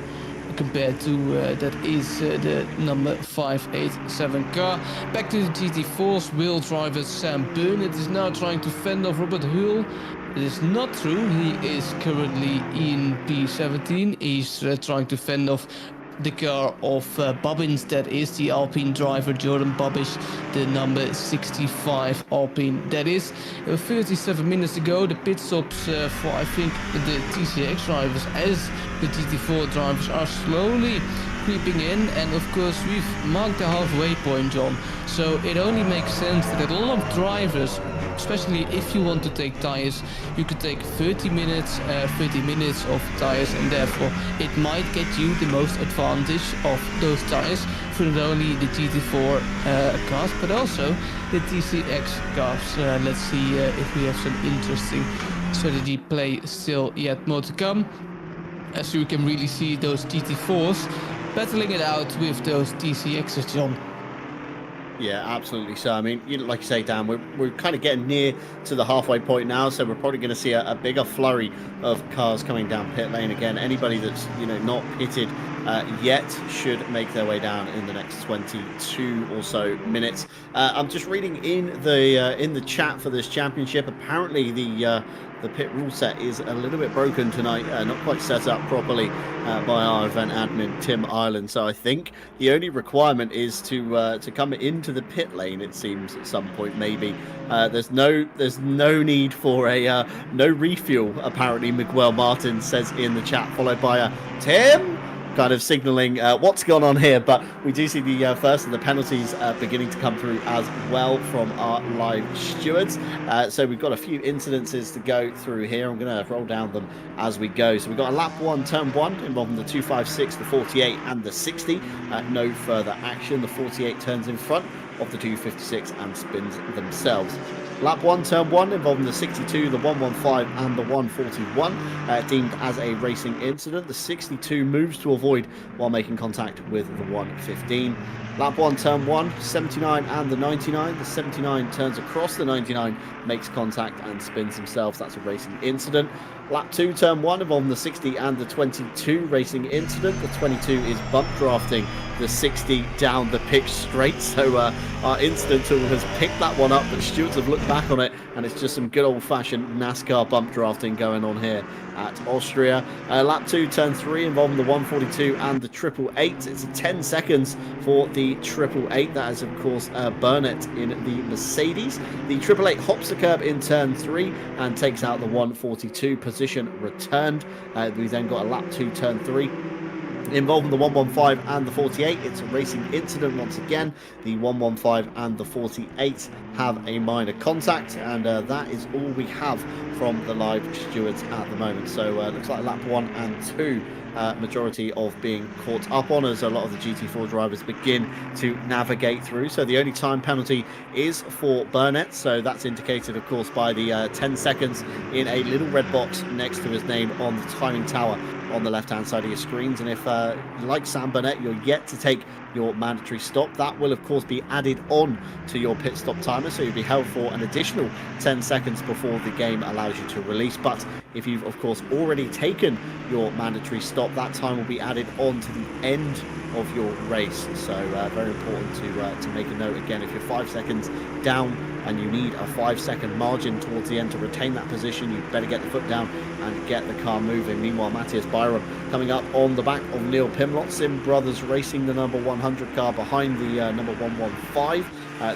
compared to that is the number 587 car. Back to the GT4's wheel driver Sam Burnett is now trying to fend off Robert Hull. It is not true. He is currently in P17. He's trying to fend off the car of Bobbins, that is the Alpine driver Jordan Bobbish, the number 65 Alpine. That is 37 minutes ago. The pit stops for I think the TCX drivers as the GT4 drivers are slowly creeping in, and of course we've marked the halfway point, John, so it only makes sense that a lot of drivers, especially if you want to take tires, you could take 30 minutes of tires, and therefore it might get you the most advantage of those tires for not only the GT4 cars but also the TCX cars. Let's see if we have some interesting strategy play still yet more to come, as you can really see those GT4s battling it out with those TCXs, John. Yeah, absolutely. So, I mean, like you say, Dan, we're kind of getting near to the halfway point now, so we're probably going to see a bigger flurry of cars coming down pit lane again. Anybody that's, not pitted yet should make their way down in the next 22 or so minutes. I'm just reading in the chat for this championship. Apparently, the pit rule set is a little bit broken tonight, not quite set up properly by our event admin Tim Ireland. So I think the only requirement is to come into the pit lane. It seems at some point maybe there's no need for a no refuel. Apparently Miguel Martin says in the chat, followed by a Tim. kind of signaling what's gone on here, but we do see the first of the penalties beginning to come through as well from our live stewards. So we've got a few incidences to go through here. I'm going to roll down them as we go. So we've got a lap 1, turn 1 involving the 256, the 48 and the 60. No further action. The 48 turns in front of the 256 and spins themselves. Lap 1, turn 1 involving the 62, the 115 and the 141, deemed as a racing incident. The 62 moves to avoid while making contact with the 115. Lap 1, turn 1, 79 and the 99. The 79 turns across the 99, makes contact and spins themselves. That's a racing incident. Lap 2, turn 1 involving the 60 and the 22, racing incident. The 22 is bump drafting the 60 down the pitch straight. So our incident tool has picked that one up, but stewards have looked back on it, and it's just some good old-fashioned NASCAR bump drafting going on here at Austria. Lap 2, turn 3 involving the 142 and the 888. It's 10 seconds for the 888. That is, of course, Burnett in the Mercedes. The 888 hops the curb in turn 3 and takes out the 142, position returned. We then got a lap 2, turn 3 involving the 115 and the 48. It's a racing incident once again. The 115 and the 48 have a minor contact, and that is all we have from the live stewards at the moment. So looks like lap 1 and 2 majority of being caught up on as a lot of the GT4 drivers begin to navigate through. So the only time penalty is for Burnett, so that's indicated of course by the 10 seconds in a little red box next to his name on the timing tower on the left hand side of your screens. And if like Sam Burnett you're yet to take your mandatory stop, that will of course be added on to your pit stop timer, so you'll be held for an additional 10 seconds before the game allows you to release. But if you've of course already taken your mandatory stop, that time will be added on to the end of your race. So very important to make a note. Again, if you're 5 seconds down and you need a 5-second margin towards the end to retain that position, you better get the foot down and get the car moving. Meanwhile, Matthias Byron coming up on the back of Neil Pimlott. Sim Brothers racing the number 100 car behind the number 115.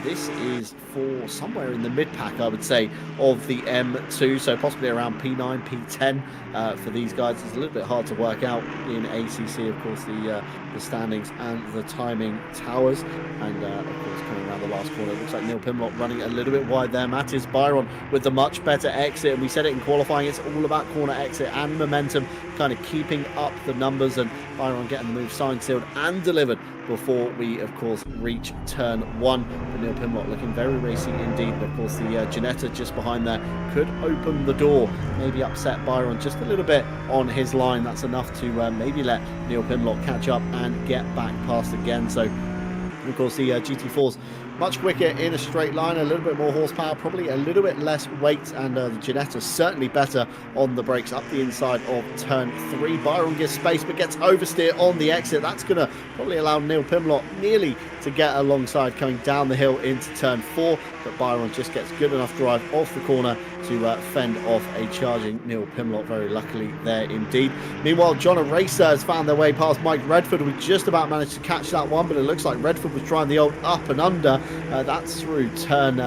This is for somewhere in the mid-pack, I would say, of the M2, so possibly around P9, P10 for these guys. It's a little bit hard to work out in ACC, of course, the standings and the timing towers. And, of course, coming around the last corner, it looks like Neil Pimlott running a little bit wide there. Matthias Byron with the much better exit, and we said it in qualifying, it's all about corner exit and momentum, kind of keeping up the numbers, and Byron getting the move signed, sealed and delivered before we of course reach turn 1. But Neil Pimlott looking very racy indeed, but of course the Ginetta just behind there could open the door, maybe upset Byron just a little bit on his line. That's enough to maybe let Neil Pimlott catch up and get back past again. So of course the GT4's much quicker in a straight line, a little bit more horsepower, probably a little bit less weight, and the Ginetta certainly better on the brakes up the inside of turn 3. Byron gives space but gets oversteer on the exit. That's going to probably allow Neil Pimlott nearly to get alongside coming down the hill into turn 4, but Byron just gets good enough drive off the corner to fend off a charging Neil Pimlott, very luckily there indeed. Meanwhile, John Eraser has found their way past Mike Redford. We just about managed to catch that one, but it looks like Redford was trying the old up and under. That's through turn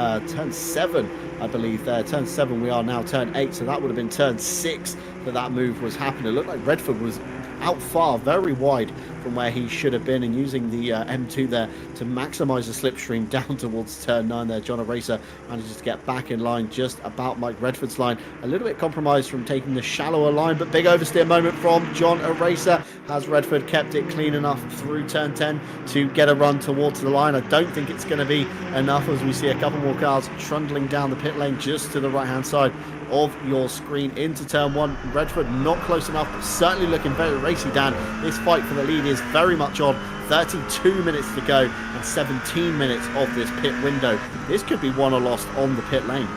7, I believe there. Turn 7, we are now turn 8, so that would have been turn 6 that move was happening. It looked like Redford was out far, very wide from where he should have been, and using the M2 there to maximise the slipstream down towards turn 9 there. John Eraser manages to get back in line just about Mike Redford's line. A little bit compromised from taking the shallower line, but big oversteer moment from John Eraser. Has Redford kept it clean enough through turn 10 to get a run towards the line? I don't think it's going to be enough, as we see a couple more cars trundling down the pit lane just to the right hand side of your screen into turn 1. Redford not close enough, but certainly looking very racy, Dan. This fight for the lead is very much on. 32 minutes to go and 17 minutes of this pit window. This could be won or lost on the pit lane.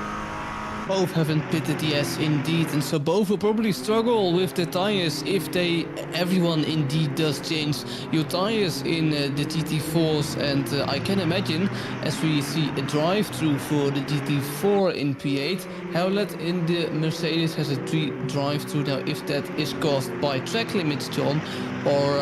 Both haven't pitted, yes, indeed, and so both will probably struggle with the tires if everyone indeed does change your tires in the GT4s, and I can imagine, as we see a drive-through for the GT4 in P8, Howlett in the Mercedes has a drive-through. Now, if that is caused by track limits, John, or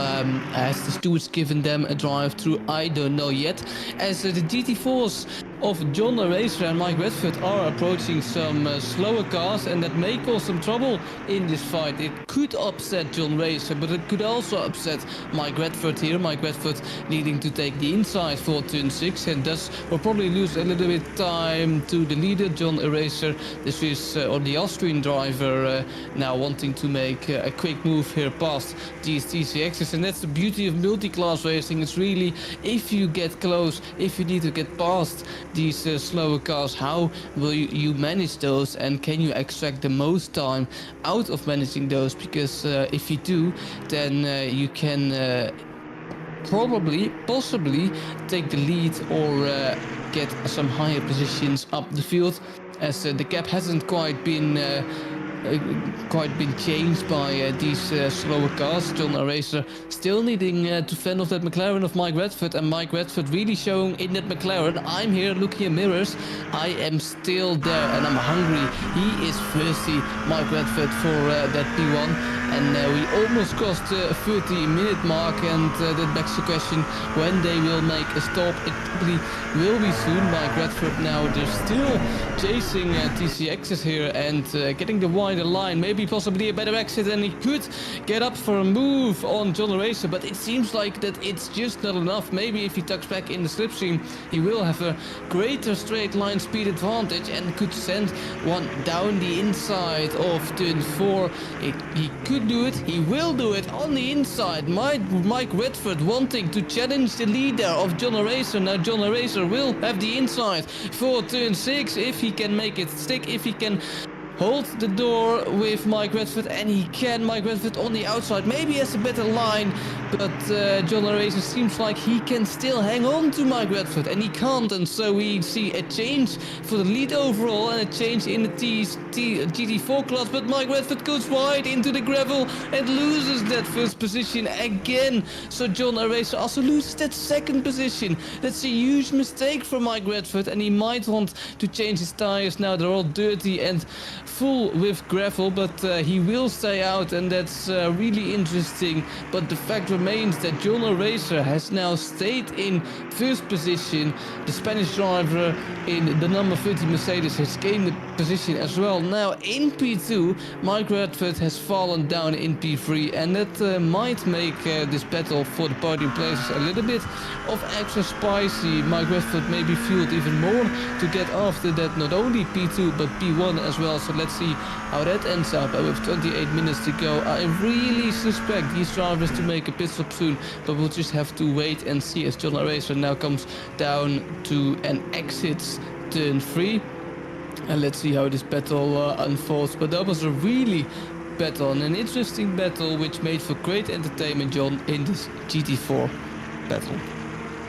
has the stewards given them a drive-through, I don't know yet, as the GT4s of John Racer and Mike Redford are approaching some slower cars, and that may cause some trouble in this fight. It could upset John Racer, but it could also upset Mike Redford here. Mike Redford needing to take the inside for turn 6, and thus will probably lose a little bit time to the leader, John Racer. This is on the Austrian driver now wanting to make a quick move here past these TCXs, and that's the beauty of multi-class racing. It's really, if you get close, if you need to get past these slower cars, how will you manage those, and can you extract the most time out of managing those? Because if you do, then you can possibly take the lead or get some higher positions up the field, as the gap hasn't quite been changed by these slower cars. John Racer still needing to fend off that McLaren of Mike Redford, and Mike Redford really showing in that McLaren, I'm here looking at mirrors, I am still there and I'm hungry. He is thirsty, Mike Redford, for that P1, and we almost crossed the 30-minute mark, and that begs the question when they will make a stop. It probably will be soon. Mike Redford now, they're still chasing TCXs here and getting the wider line, maybe possibly a better exit, and he could get up for a move on John Racer, but it seems like that it's just not enough. Maybe if he tucks back in the slipstream, he will have a greater straight line speed advantage and could send one down the inside of turn 4. He could do it, he will do it on the inside. Mike Redford wanting to challenge the leader of John Racer. Now John Racer will have the inside for turn 6 if he can make it stick, if he can hold the door with Mike Redford, and he can. Mike Redford on the outside maybe has a better line, but John Racer seems like he can still hang on to Mike Redford, and he can't, and so we see a change for the lead overall and a change in the GT4 class, but Mike Redford goes wide into the gravel and loses that first position again. So John Racer also loses that second position. That's a huge mistake for Mike Redford, and he might want to change his tires now. They're all dirty and full with gravel, but he will stay out, and that's really interesting. But the fact remains that John Racer has now stayed in first position. The Spanish driver in the number 30 Mercedes has gained the position as well. Now in P2, Mike Redford has fallen down in P3, and that might make this battle for the podium places a little bit of extra spicy. Mike Redford maybe fueled even more to get after that, not only P2 but P1 as well. So let's see how that ends up. And with 28 minutes to go, I really suspect these drivers to make a pit stop soon, but we'll just have to wait and see as John Racer now comes down to and exits turn 3. And let's see how this battle unfolds. But that was a really battle, and an interesting battle, which made for great entertainment, John, in this GT4 battle.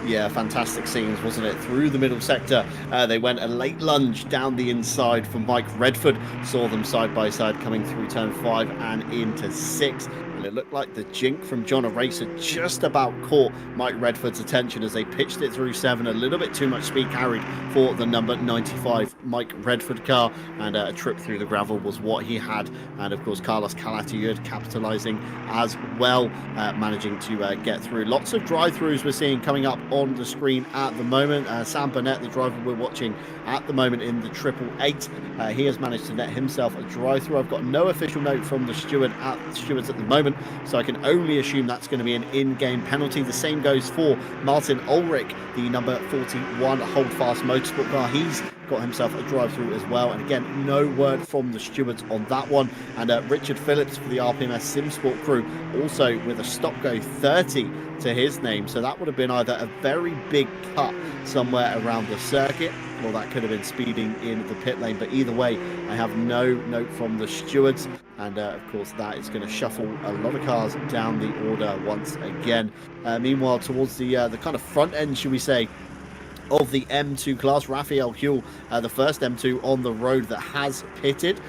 Yeah, fantastic scenes, wasn't it? Through the middle sector, they went a late lunge down the inside from Mike Redford. Saw them side by side coming through turn 5 and into 6. And it looked like the jink from John Racer just about caught Mike Redford's attention as they pitched it through 7. A little bit too much speed carried for the number 95 Mike Redford car, and a trip through the gravel was what he had. And of course, Carlos Calatayud capitalizing as well, managing to get through. Lots of drive-throughs we're seeing coming up on the screen at the moment. Sam Burnett, the driver we're watching at the moment in the 888, he has managed to net himself a drive-through. I've got no official note from the stewards at the moment, so I can only assume that's going to be an in-game penalty. The same goes for Martin Ulrich, the number 41 Holdfast Motorsport car. He's got himself a drive-through as well, and again, no word from the stewards on that one. And Richard Phillips for the RPMS SimSport crew, also with a stop-go 30 to his name, so that would have been either a very big cut somewhere around the circuit, or that could have been speeding in the pit lane. But either way, I have no note from the stewards, and of course that is going to shuffle a lot of cars down the order once again. Meanwhile, towards the kind of front end, should we say, of the M2 class, Raphael Huell, the first M2 on the road that has pitted.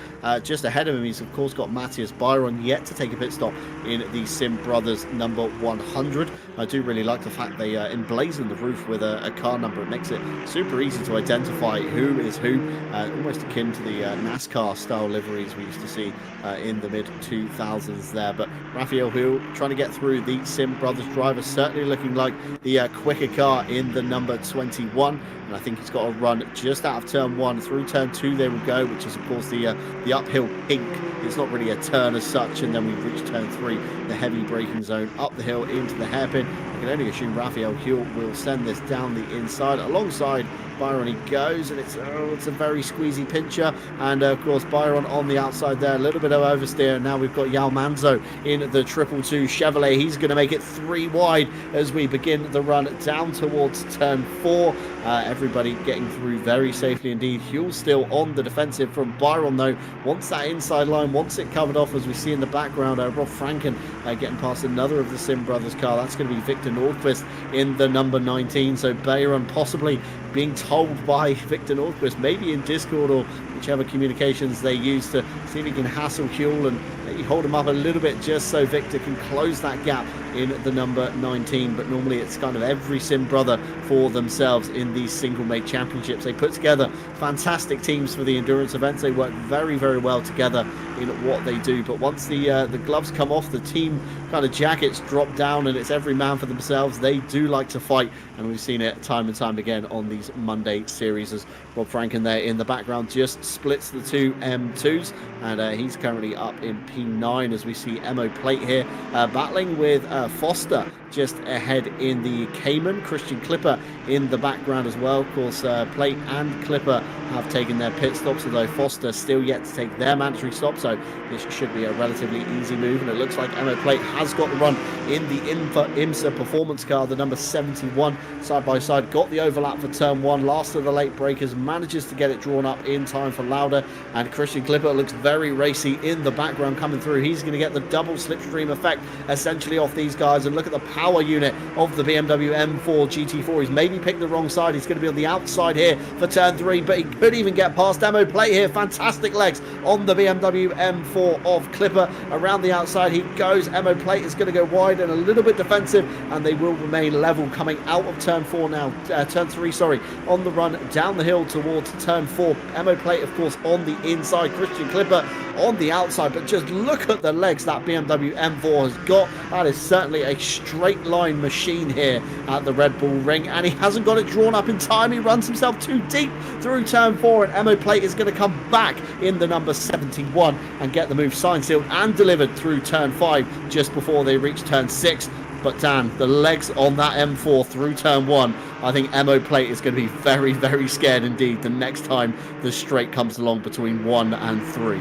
Just ahead of him, he's of course got Matthias Byron yet to take a pit stop in the Sim Brothers number 100. I do really like the fact they emblazon the roof with a car number. It makes it super easy to identify who is who, almost akin to the NASCAR style liveries we used to see in the mid 2000s there. But Raphael Huell trying to get through the Sim Brothers driver, certainly looking like the quicker car in the number 21. and I think he's got a run just out of turn 1 through turn 2. There we go, which is of course the uphill pink. It's not really a turn as such, and then we reach turn 3, the heavy braking zone, up the hill into the hairpin. I can only assume Raphael Huell will send this down the inside alongside Byron. He goes, and it's a very squeezy pincher, and of course Byron on the outside there, a little bit of oversteer. Now we've got Yao Manzo in the 222 Chevrolet. He's going to make it 3 wide as we begin the run down towards turn 4. Everybody getting through very safely indeed. Huell still on the defensive from Byron though. Wants that inside line, wants it covered off, as we see in the background. Rob Franken getting past another of the Sim Brothers car. That's going to be Victor Nordqvist in the number 19. So Bayron possibly being told by Victor Nordqvist, maybe in Discord or whichever communications they use, to see if he can hassle Huell and maybe hold him up a little bit just so Victor can close that gap in the number 19. But normally it's kind of every Sim brother for themselves in these single make championships. They put together fantastic teams for the endurance events. They work very, very well together in what they do. But once the gloves come off, the team kind of jackets drop down, and it's every man for themselves. They do like to fight, and we've seen it time and time again on these Monday series, as Rob Franken there in the background just splits the two M2s, and he's currently up in P9 as we see Emo Plate here battling with Foster just ahead in the Cayman. Christian Clipper in the background as well. Of course, Plate and Clipper have taken their pit stops, although Foster still yet to take their mandatory stop, so this should be a relatively easy move. And it looks like Emo Plate has got the run in the IMSA performance car, the number 71, side by side. Got the overlap for turn 1, last of the late breakers, manages to get it drawn up in time for Lauda, and Christian Clipper looks very racy in the background coming through. He's going to get the double slipstream effect essentially off these guys, and look at the power unit of the BMW M4 GT4. He's maybe picked the wrong side. He's going to be on the outside here for turn 3, but he could even get past Emo Plate here. Fantastic legs on the BMW M4 of Clipper. Around the outside he goes. Emo Plate is going to go wide and a little bit defensive, and they will remain level coming out of turn 4 now. Turn 3, sorry, on the run down the hill towards turn 4. Emo Plate, of course, on the inside. Christian Clipper on the outside, but just look at the legs that BMW M4 has got. That is certainly a straight line machine here at the Red Bull Ring, and he hasn't got it drawn up in time. He runs himself too deep through turn 4, and Emo Plate is going to come back in the number 71 and get the move signed, sealed and delivered through turn 5 just before they reach turn 6. But Dan, the legs on that M4 through turn 1, I think Emo Plate is going to be very, very scared indeed the next time the straight comes along between 1 and 3.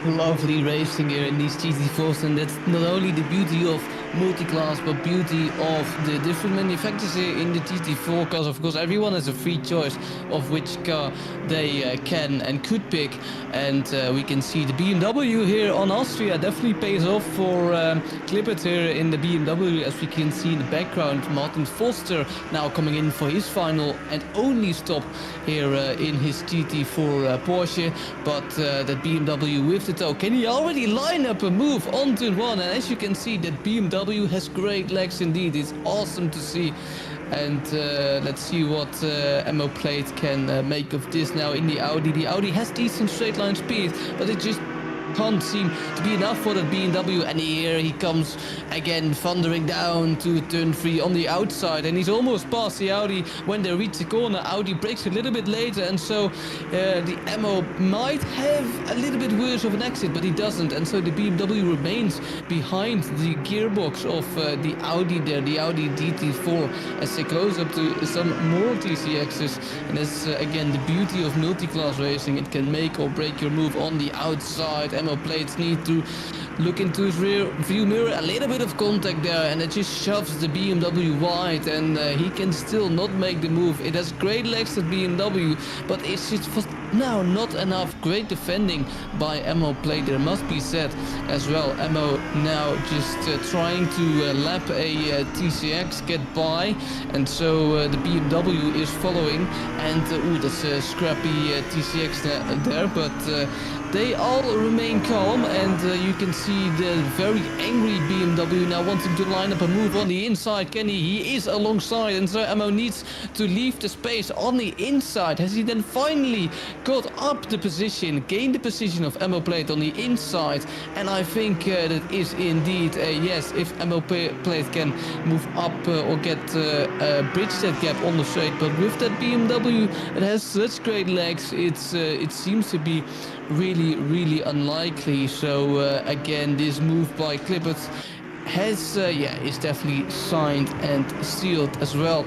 Lovely racing here in these GT4s, and that's not only the beauty of multi-class but beauty of the different manufacturers here in the GT4 cars. Of course, everyone has a free choice of which car they can and could pick, and we can see the BMW here on Austria definitely pays off for Clippert here in the BMW, as we can see in the background. Martin Foster now coming in for his final and only stop here in his GT4 Porsche, but that BMW with the toe. Can he already line up a move on turn 1? And as you can see, that BMW has great legs indeed. It's awesome to see. And let's see what Emo Plate can make of this now in the Audi. The Audi has decent straight line speed, but it just can't seem to be enough for that BMW, and here he comes again thundering down to turn 3 on the outside, and he's almost past the Audi when they reach the corner. Audi brakes a little bit later, and so the Emo might have a little bit worse of an exit, but he doesn't, and so the BMW remains behind the gearbox of the Audi there, the Audi GT4, as they close up to some more TCXs. And that's again the beauty of multi-class racing. It can make or break your move on the outside. Emo Plates need to look into his rear view mirror, a little bit of contact there, and it just shoves the BMW wide, and he can still not make the move. It has great legs, at BMW, but it's just for now not enough. Great defending by Emo Plate, there must be said as well. Emo now just trying to lap a TCX, get by, and so the BMW is following, and that's a scrappy TCX there, but they all remain calm, and you can see the very angry BMW now wanting to line up a move on the inside. Kenny, he is alongside, and so Emo needs to leave the space on the inside. Has he then finally got up the position, gained the position of Ammo Plate on the inside, and I think that is indeed a yes. If Ammo Plate can move up or get bridge that gap on the straight, but with that BMW, it has such great legs. It seems to be really unlikely. So again, this move by Clippert has is definitely signed and sealed as well.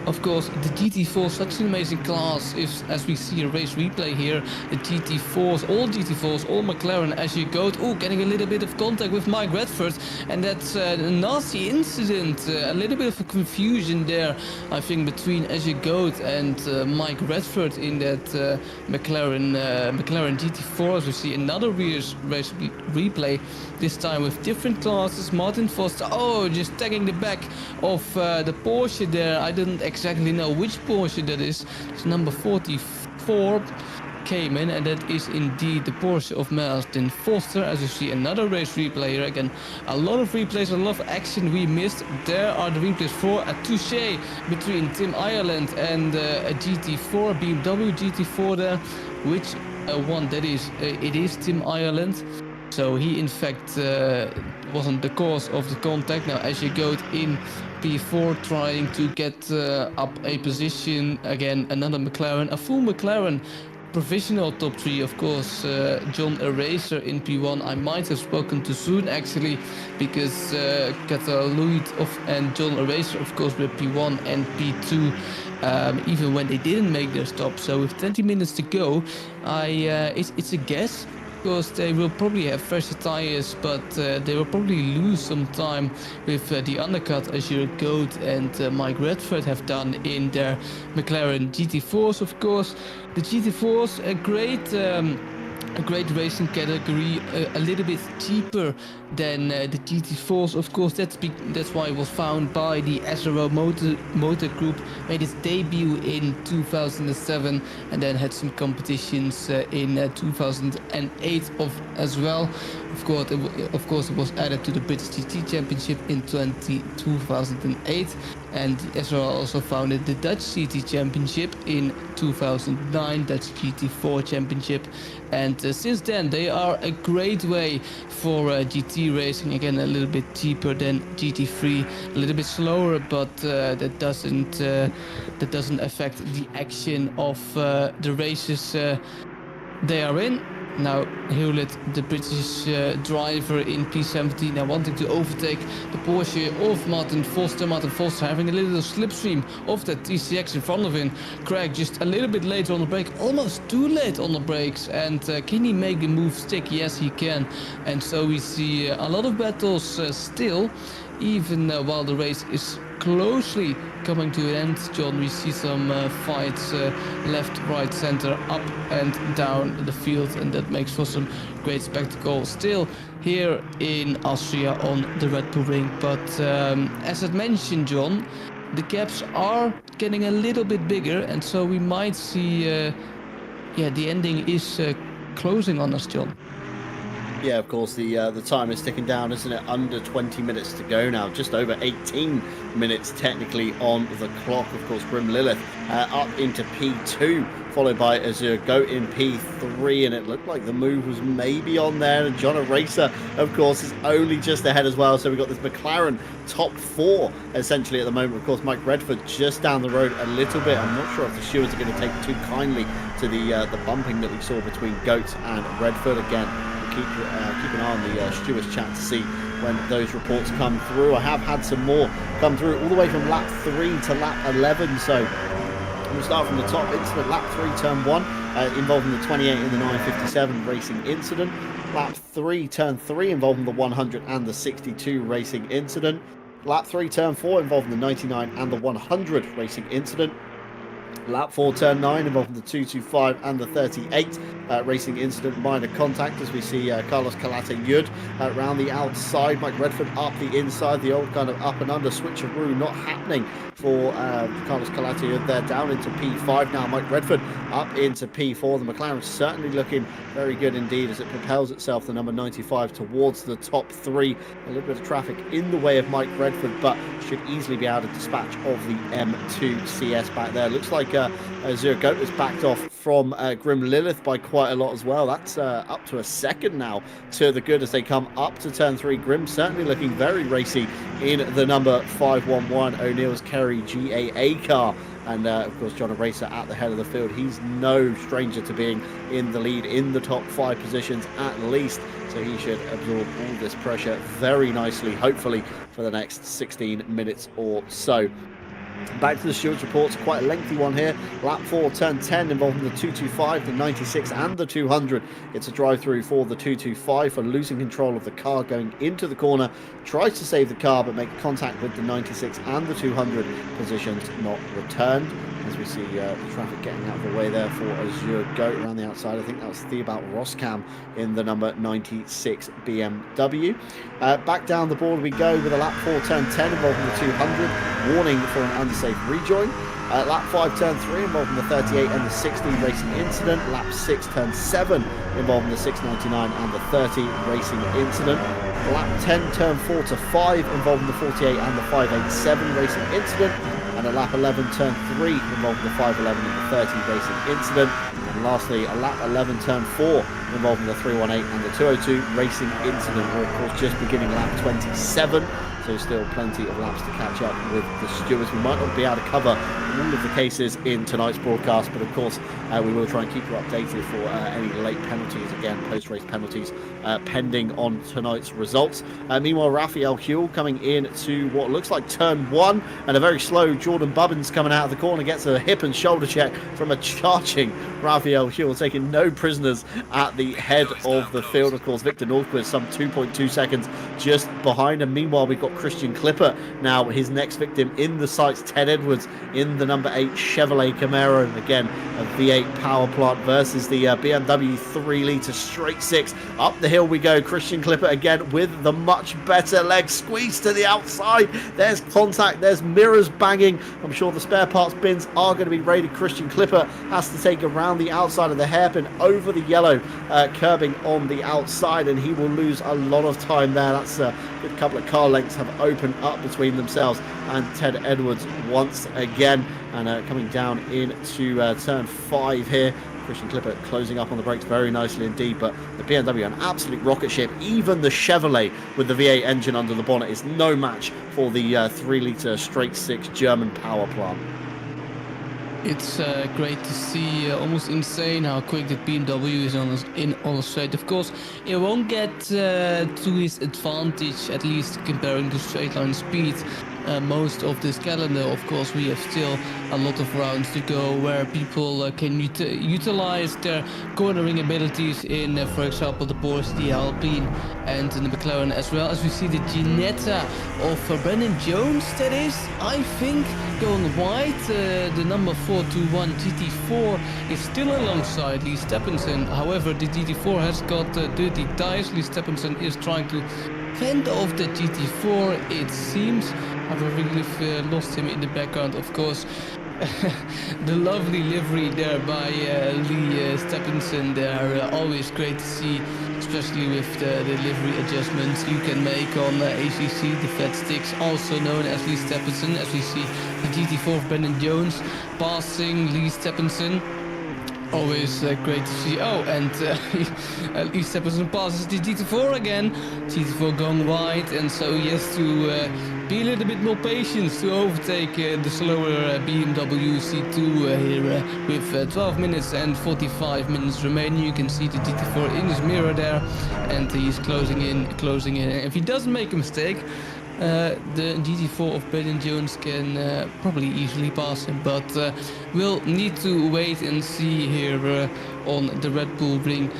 Of course, the GT4, such an amazing class, is, as we see a race replay here, the GT4s, all McLaren as you go. Oh, getting a little bit of contact with Mike Redford, and that's a nasty incident, a little bit of a confusion there, I think, between as you go and Mike Redford in that McLaren GT4. As we see another race replay, this time with different classes. Martin Foster, just tagging the back of the Porsche there. I didn't exactly know which Porsche that is. It's number 44 came in, and that is indeed the Porsche of Martin Foster. As you see, another race replay here. Again, a lot of replays, a lot of action we missed. There are the replays for a touche between Tim Ireland and a GT4, BMW GT4 there. Which one that is? It is Tim Ireland. So he in fact wasn't the cause of the contact. Now as you go in P4 trying to get up a position, again another McLaren, a full McLaren provisional top 3, of course. John Eraser in P1. I might have spoken too soon actually, because Cataluid and John Eraser of course were P1 and P2 even when they didn't make their stop. So with 20 minutes to go, it's a guess, because they will probably have fresher tires, but they will probably lose some time with the undercut, as your Goat and Mike Redford have done in their McLaren GT4s. Of course, the GT4s, a great racing category, a little bit cheaper than the GT4s. Of course, that's why it was found by the SRO Motor Group, made its debut in 2007, and then had some competitions in 2008 as well. Of course, it was added to the British GT Championship in 2008, and SRO also founded the Dutch GT Championship in 2009, Dutch GT4 Championship, and since then they are a great way for GT racing. Again, a little bit cheaper than GT3, a little bit slower, but that doesn't affect the action of the races they are in. Now Hewlett, the British driver in P17, now wanting to overtake the Porsche of Martin Foster. Martin Foster having a little slipstream of that TCX in front of him. Craig just a little bit later on the brake, almost too late on the brakes. And can he make the move stick? Yes, he can. And so we see a lot of battles still, even while the race is closely coming to an end. John, we see some fights left, right, center, up and down the field, and that makes for some great spectacle still here in Austria on the Red Bull Ring. But as I mentioned, John, the gaps are getting a little bit bigger, and so we might see the ending is closing on us, John. Yeah, of course, the time is ticking down, isn't it? Under 20 minutes to go now, just over 18 minutes technically on the clock. Of course, Grim Lilith up into P2, followed by Azure Goat in P3, and it looked like the move was maybe on there, and John Eraser, of course, is only just ahead as well. So we've got this McLaren top 4 essentially at the moment. Of course, Mike Redford just down the road a little bit. I'm not sure if the stewards are going to take too kindly to the bumping that we saw between Goat and Redford. Again, keep an eye on the stewards chat to see when those reports come through. I have had some more come through all the way from lap 3 to lap 11, so we'll start from the top. Incident lap 3 turn 1 involving the 28 and the 957 racing incident. Lap 3 turn 3 involving the 100 and the 62 racing incident. Lap 3 turn 4 involving the 99 and the 100 racing incident. Lap 4 turn 9 involving the 225 and the 38 racing incident. Minor contact as we see Carlos Calatayud round the outside, Mike Redford up the inside, the old kind of up and under switcheroo not happening for Carlos Calatayud there, down into P5 now. Mike Redford up into P4. The McLaren certainly looking very good indeed as it propels itself, the number 95, towards the top 3. A little bit of traffic in the way of Mike Redford, but should easily be able to dispatch of the M2 CS back there. Looks like Zurgoat has backed off from Grim Lilith by quite a lot as well. That's up to a second now to the good as they come up to turn 3. Grim certainly looking very racy in the number 511 O'Neill's Kerry GAA car. And of course, John Racer at the head of the field. He's no stranger to being in the lead in the top 5 positions at least. So he should absorb all this pressure very nicely, hopefully, for the next 16 minutes or so. Back to the stewards reports, quite a lengthy one here. Lap 4, turn 10, involving the 225, the 96 and the 200. It's a drive through for the 225 for losing control of the car going into the corner. Tries to save the car but make contact with the 96 and the 200. Positions not returned. As we see the traffic getting out of the way there for Azure Goat around the outside. I think that was Theobald Roskam in the number 96 BMW. Back down the board we go with a lap 4 turn 10 involving the 200. Warning for an unsafe rejoin. Lap 5 turn 3 involving the 38 and the 60 racing incident. Lap 6 turn 7 involving the 699 and the 30 racing incident. Lap 10 turn 4 to 5 involving the 48 and the 587 racing incident. And a lap 11 turn 3 involving the 511 and the 30 racing incident. And lastly, a lap 11 turn 4 involving the 318 and the 202 racing incident. We're of course just beginning lap 27, so still plenty of laps to catch up with the stewards. We might not be able to cover all of the cases in tonight's broadcast, but of course we will try and keep you updated for any late penalties, again post-race penalties pending on tonight's results. Meanwhile, Raphael Huell coming in to what looks like turn 1, and a very slow Jordan Bubbins coming out of the corner gets a hip and shoulder check from a charging Raphael Huell, taking no prisoners at the head of the field. Of course, Victor Nordquist some 2.2 seconds just behind him. Meanwhile, we've got Christian Clipper now, his next victim in the sights. Ted Edwards in the number 8 Chevrolet Camaro, and again a V8 power plant versus the BMW 3-litre straight 6. Up the hill we go. Christian Clipper again with the much better leg, squeeze to the outside. There's contact, there's mirrors banging. I'm sure the spare parts bins are going to be raided. Christian Clipper has to take around the outside of the hairpin over the yellow curbing on the outside, and he will lose a lot of time there. That's a good couple of car lengths have opened up between themselves and Ted Edwards once again. And coming down into turn 5 here, Christian Clipper closing up on the brakes very nicely indeed, but the BMW an absolute rocket ship. Even the Chevrolet with the V8 engine under the bonnet is no match for the 3-litre straight 6 German power plant. It's great to see, almost insane how quick the BMW is on the straight. Of course, it won't get to his advantage, at least comparing to straight line speed. Most of this calendar, of course, we have still a lot of rounds to go where people can utilize their cornering abilities in, for example, the Porsche, the Alpine, and in the McLaren, as well as we see the Ginetta of Brendan Jones, that is, I think, going wide. The number 421 GT4 is still alongside Lee Stephenson. However, the GT4 has got dirty tires. Lee Stephenson is trying to fend off the GT4, it seems. I've really lost him in the background, of course. The lovely livery there by Lee Stephenson. They are always great to see, especially with the livery adjustments you can make on ACC, the flat sticks, also known as Lee Stephenson, as we see the GT4 of Brendan Jones passing Lee Stephenson. Always great to see. Oh, and Lee Stephenson passes the GT4 again. GT4 going wide, and so he has to be a little bit more patient to overtake the slower BMW C2 here with 12 minutes and 45 minutes remaining. You can see the GT4 in his mirror there, and he's closing in. If he doesn't make a mistake, the GT4 of Brendan Jones can probably easily pass him, but we'll need to wait and see here on the Red Bull ring.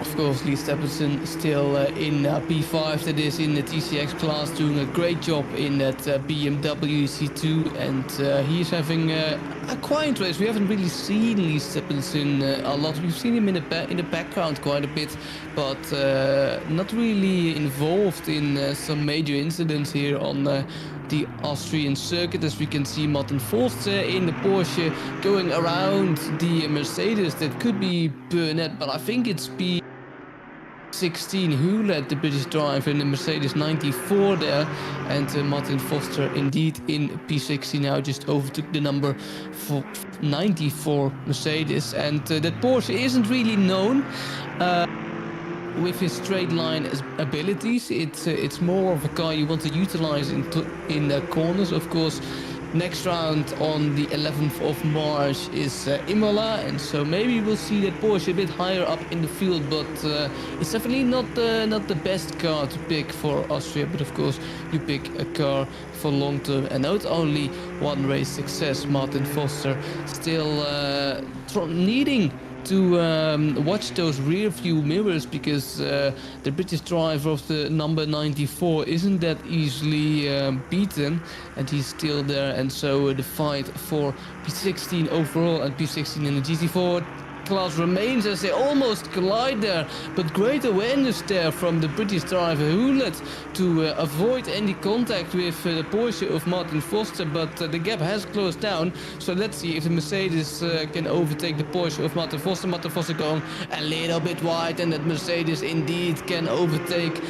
Of course, Lee Stephenson still in P5, that is in the TCX class, doing a great job in that BMW C2, and he's having a quiet race. We haven't really seen Lee Stephenson a lot. We've seen him in the background quite a bit, but not really involved in some major incidents here on the Austrian circuit. As we can see, Martin Forster in the Porsche going around the Mercedes. That could be Burnett, but I think it's P16 who led the British driver in the Mercedes 94 there, and Martin Foster indeed in P16 now just overtook the number 94 Mercedes, and that Porsche isn't really known with his straight line abilities. It's more of a car you want to utilize in corners. Of course, next round on the 11th of March is Imola, and so maybe we'll see that Porsche a bit higher up in the field, but it's definitely not the best car to pick for Austria. But of course, you pick a car for long term, and not only one race success. Martin Foster still needing to watch those rear view mirrors, because the British driver of the number 94 isn't that easily beaten, and he's still there. And so the fight for P16 overall and P16 in the GT4 class remains as they almost collide there, but great awareness there from the British driver Hewlett to avoid any contact with the Porsche of Martin Foster, but the gap has closed down. So let's see if the Mercedes can overtake the Porsche of Martin Foster. Martin Foster going a little bit wide, and that Mercedes indeed can overtake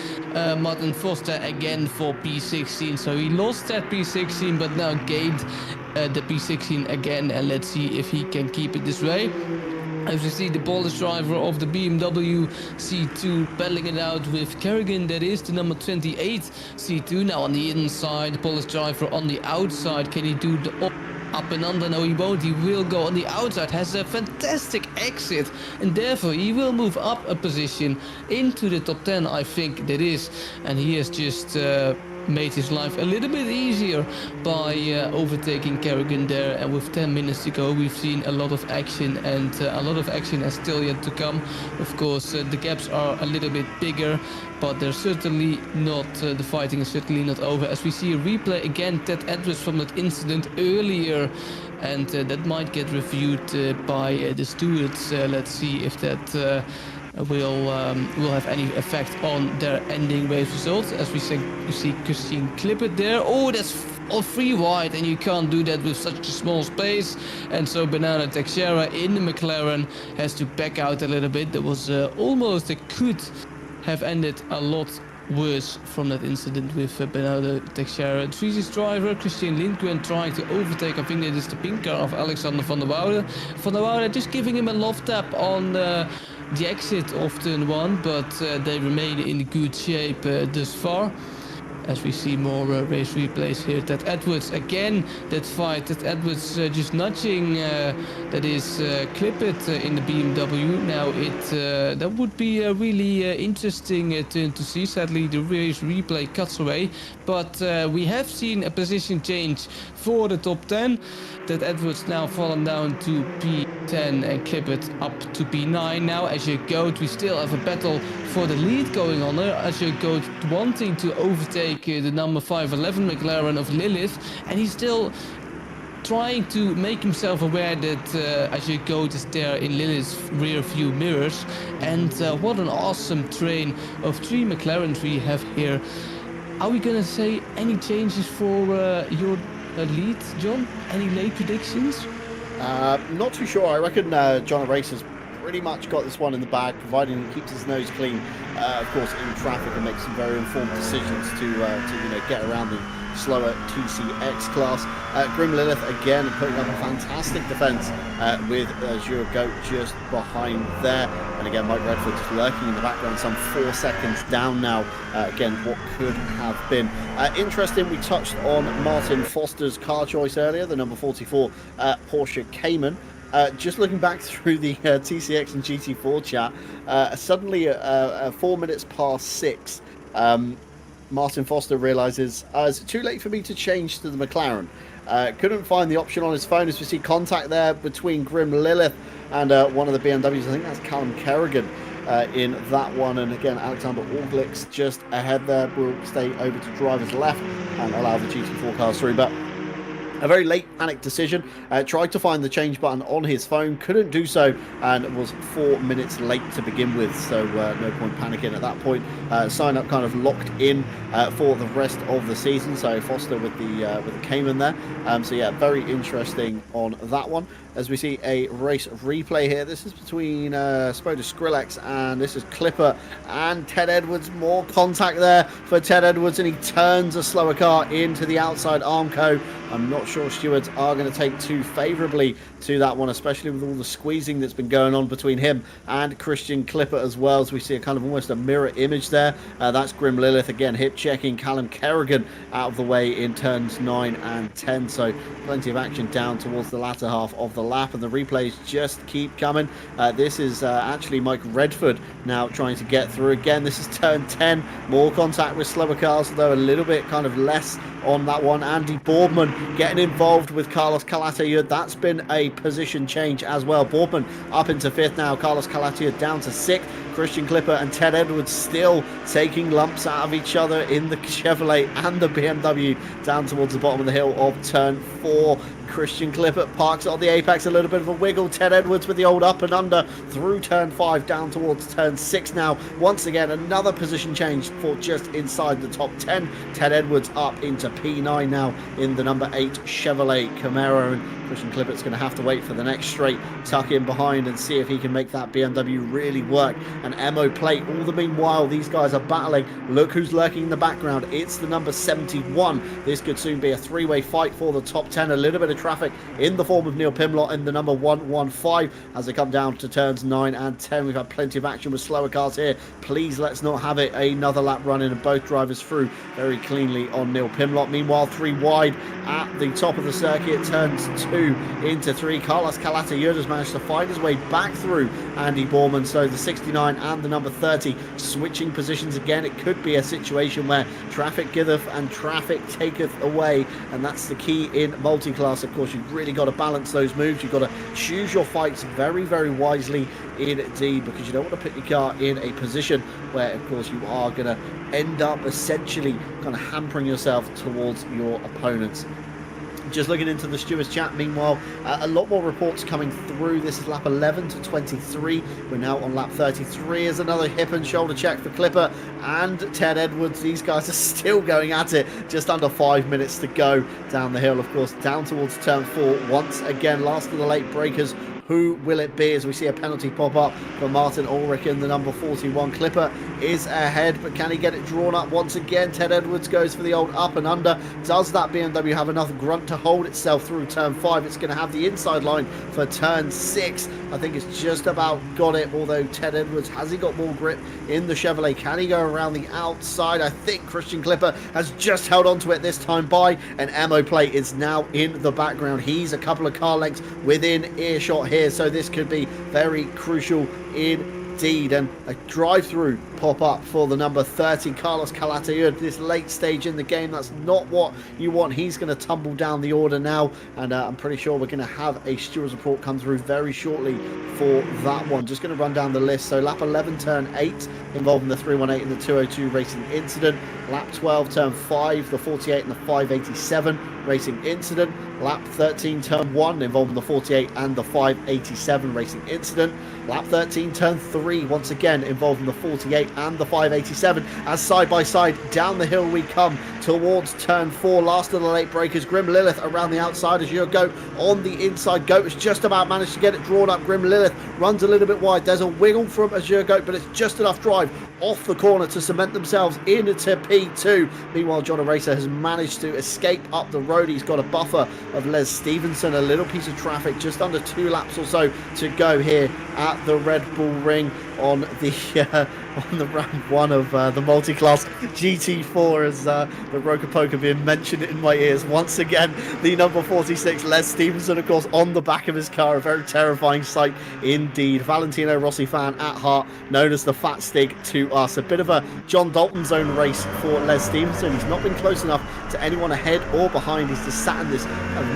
Martin Foster again for P16. So he lost that P16 but now gained the P16 again, and let's see if he can keep it this way. As you see, the Polish driver of the BMW C2 battling it out with Kerrigan, that is the number 28 C2. Now on the inside, the Polish driver on the outside. Can he do the up and under? No, he won't. He will go on the outside. Has a fantastic exit, and therefore he will move up a position into the top 10, I think that is. And he has just made his life a little bit easier by overtaking Kerrigan there. And with 10 minutes to go, we've seen a lot of action, and a lot of action has still yet to come. Of course, the gaps are a little bit bigger, but they're certainly not, the fighting is certainly not over. As we see a replay again, Ted Edwards from that incident earlier, and that might get reviewed by the stewards. Let's see if that will have any effect on their ending race results. As we see Christian Clippert there. Oh, that's free wide, and you can't do that with such a small space. And so Bernardo Teixeira in the McLaren has to back out a little bit. That was almost, it could have ended a lot worse from that incident with Bernardo Teixeira. Treasy's driver Christian Lindgren trying to overtake, I think that is the pink car of Alexander van der Woude. Van der Woude just giving him a love tap on the exit of turn 1, but they remain in good shape thus far. As we see more race replays here. Ted Edwards again, that fight. Ted Edwards just nudging, that is Clippert in the BMW. Now that would be a really interesting turn to see. Sadly, the race replay cuts away, but we have seen a position change for the top 10. Ted Edwards now fallen down to P10 and Clippert up to P9. Now as you go, we still have a battle for the lead going on there. As you go, wanting to overtake the number 511 McLaren of Lilith, and he's still trying to make himself aware that as you go is there in Lilith's rear view mirrors. And what an awesome train of 3 McLarens we have here. Are we gonna say any changes for your lead, John? Any late predictions? Not too sure. I reckon John Race has pretty much got this one in the bag, providing he keeps his nose clean, of course, in traffic, and makes some very informed decisions to get around the slower TCX class. Grim Lilith again putting up a fantastic defence with Azure Goat just behind there. And again, Mike Redford just lurking in the background, some 4 seconds down now. Again, what could have been. Interesting, we touched on Martin Foster's car choice earlier, the number 44 Porsche Cayman. Just looking back through the TCX and GT4 chat, suddenly 4 minutes past 6, Martin Foster realises it's too late for me to change to the McLaren. Couldn't find the option on his phone, as we see contact there between Grim Lilith and one of the BMWs. I think that's Callum Kerrigan in that one. And again, Alexander Orglicks just ahead there. Will stay over to driver's left and allow the GT4 cars through. But a very late panic decision. Tried to find the change button on his phone, couldn't do so, and was 4 minutes late to begin with. So no point panicking at that point. Sign up kind of locked in for the rest of the season. So Foster with the Cayman there. So yeah, very interesting on that one. as we see a race replay here. This is between Spoda Skrillex, and this is Clipper and Ted Edwards. More contact there for Ted Edwards, and he turns a slower car into the outside Armco. I'm not sure stewards are going to take too favourably to that one, especially with all the squeezing that's been going on between him and Christian Clipper as well, as we see a kind of almost a mirror image there. That's Grim Lilith again hip checking Callum Kerrigan out of the way in turns 9 and 10, so plenty of action down towards the latter half of the lap, and the replays just keep coming. This is actually Mike Redford now trying to get through again. This is turn 10, more contact with slower cars, though a little bit kind of less on that one. Andy Boardman getting involved with Carlos Calatayud. That's been a position change as well. Boardman up into 5th now, Carlos Calatayud down to 6th. Christian Clipper and Ted Edwards still taking lumps out of each other in the Chevrolet and the BMW down towards the bottom of the hill of turn 4. Christian Clipper parks on the apex, a little bit of a wiggle. Ted Edwards with the old up and under through turn 5 down towards turn 6 now. Once again, another position change for just inside the top 10. Ted Edwards up into P9 now in the number 8 Chevrolet Camaro, and Christian Clipper's going to have to wait for the next straight, tuck in behind and see if he can make that BMW really work. An MO plate. All the meanwhile, these guys are battling. Look who's lurking in the background. It's the number 71. This could soon be a three-way fight for the top 10. A little bit of traffic in the form of Neil Pimlott in the number 115 as they come down to turns 9 and 10. We've had plenty of action with slower cars here. Please let's not have it another lap running and both drivers through very cleanly on Neil Pimlott. Meanwhile, 3 wide at the top of the circuit, turns 2 into 3. Carlos Calatayud has managed to find his way back through Andy Borman, so the 69 and the number 30 switching positions again. It could be a situation where traffic giveth and traffic taketh away, and that's the key in multi-class. Of course, you've really got to balance those moves. You've got to choose your fights very, very wisely indeed, because you don't want to put your car in a position where, of course, you are going to end up essentially kind of hampering yourself towards your opponents. Just looking into the stewards chat, meanwhile, a lot more reports coming through. This is lap 11 to 23. We're now on lap 33 as another hip and shoulder check for Clipper and Ted Edwards. These guys are still going at it. Just under 5 minutes to go down the hill, of course, down towards turn 4. Once again, last of the late breakers. Who will it be, as we see a penalty pop up for Martin Ulrich in the number 41. Clipper is ahead, but can he get it drawn up once again? Ted Edwards goes for the old up and under. Does that BMW have enough grunt to hold itself through turn 5? It's going to have the inside line for turn 6. I think it's just about got it, although Ted Edwards, has he got more grip in the Chevrolet? Can he go around the outside? I think Christian Clipper has just held on to it this time by an ammo plate. Is now in the background. He's a couple of car lengths within earshot here, so this could be very crucial indeed. And a drive-through pop up for the number 30 Carlos Calatayud. This late stage in the game, that's not what you want. He's going to tumble down the order now, and I'm pretty sure we're going to have a stewards report come through very shortly for that one. Just going to run down the list. So lap 11 turn 8 involving the 318 and the 202 racing incident. Lap 12 turn 5 the 48 and the 587 racing incident. Lap 13 turn 1 involving the 48 and the 587 racing incident. Lap 13 turn 3 once again involving the 48 and the 587, as side by side down the hill we come towards turn 4. Last of the late breakers, Grim Lilith around the outside as your Goat on the inside. Goat has just about managed to get it drawn up. Grim Lilith runs a little bit wide. There's a wiggle from Azure Goat, but it's just enough drive off the corner to cement themselves into P2. Meanwhile, John Eraser has managed to escape up the road. He's got a buffer of Les Stevenson, a little piece of traffic, just under 2 laps or so to go here at the Red Bull Ring on the round 1 of the multi-class GT4, as the Roker Poker being mentioned in my ears once again. The number 46 Les Stevenson, of course, on the back of his car. A very terrifying sight indeed. Valentino Rossi fan at heart, known as the Fat Stig to us. A bit of a John Dalton zone race for Les Stevenson. He's not been close enough to anyone ahead or behind. He's just sat in this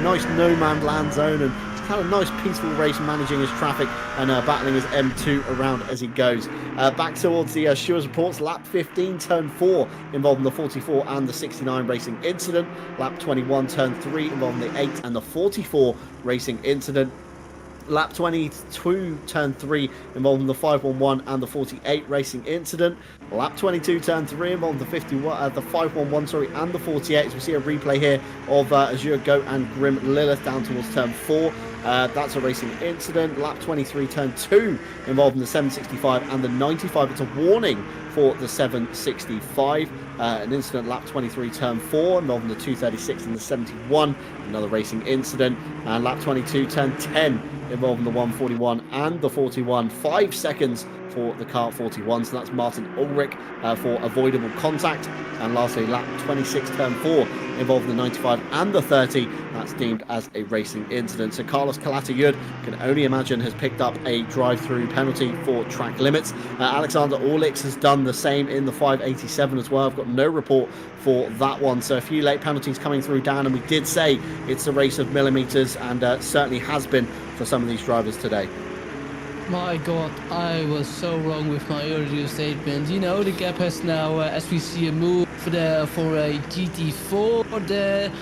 nice no-man land zone and had a nice peaceful race, managing his traffic and battling his M2 around as he goes. Back towards the stewards reports. Lap 15 turn 4 involving the 44 and the 69 racing incident. Lap 21 turn 3 involving the 8 and the 44 racing incident. Lap 22 turn 3 involving the 511 and the 48 racing incident. Lap 22 turn 3 involving the 511 and the 48, as we see a replay here of Azure Goat and Grim Lilith down towards turn 4. That's a racing incident. Lap 23, turn 2, involving the 765 and the 95. It's a warning for the 765. An incident lap 23, turn 4, involving the 236 and the 71. Another racing incident. And lap 22, turn 10, involving the 141 and the 41. 5 seconds for the car 41, so that's Martin Ulrich for avoidable contact. And lastly, lap 26, turn 4, involving the 95 and the 30. That's deemed as a racing incident. So Carlos Calatayud, can only imagine, has picked up a drive-through penalty for track limits. Alexander Orlix has done the same in the 587 as well. I've got no report for that one. So a few late penalties coming through, Dan, and we did say it's a race of millimeters, and certainly has been for some of these drivers today. My God, I was so wrong with my earlier statement. You know, the gap has now, as we see a move for a GT4 there.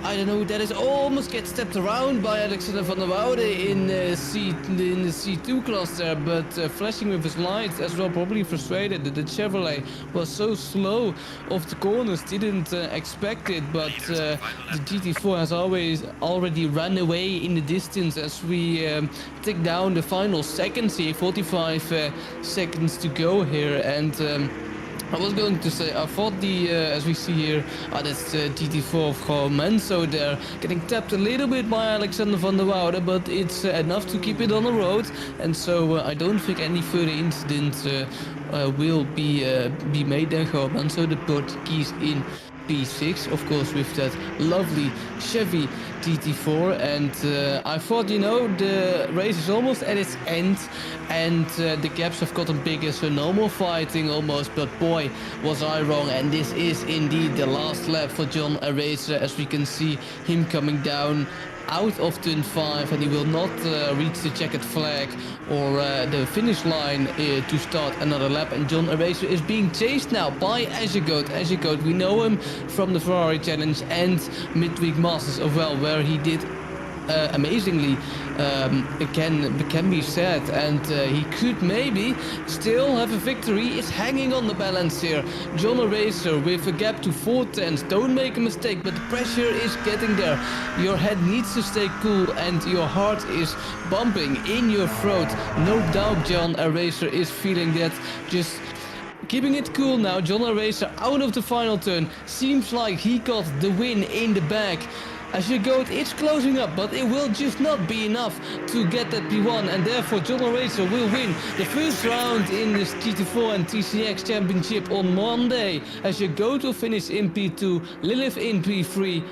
I don't know, that is almost get stepped around by Alexander van der Woude in the C2 class there, but flashing with his lights as well, probably frustrated that the Chevrolet was so slow off the corners, didn't expect it, but the GT4 has already run away in the distance as we take down the final seconds here, 45 seconds to go here, and I was going to say, I thought as we see here, that's the GT4 of Roman, so they're getting tapped a little bit by Alexander van der Woude, but it's enough to keep it on the road, and so I don't think any further incidents will be made there, Roman, so the Portuguese in P6, of course, with that lovely Chevy GT4, and I thought, you know, the race is almost at its end, and the gaps have gotten bigger, so no more fighting almost, but boy, was I wrong, and this is indeed the last lap for John Aracer, as we can see him coming down out of turn 5, and he will not reach the checkered flag or the finish line to start another lap, and John Aracer is being chased now by Azegoat. Azegoat, we know him from the Ferrari Challenge and Midweek Masters as well, where he did amazingly, it can be said, and he could maybe still have a victory. It's hanging on the balance here. John Aracer with a gap to 4 tenths. Don't make a mistake, but the pressure is getting there. Your head needs to stay cool and your heart is bumping in your throat. No doubt John Aracer is feeling that. Just keeping it cool now. John Aracer out of the final turn. Seems like he got the win in the bag. Azegoat is closing up, but it will just not be enough to get that P1, and therefore John Aracer will win the first round in this GT4 and TCX championship on Monday. Azegoat will finish in P2, Lilith in P3,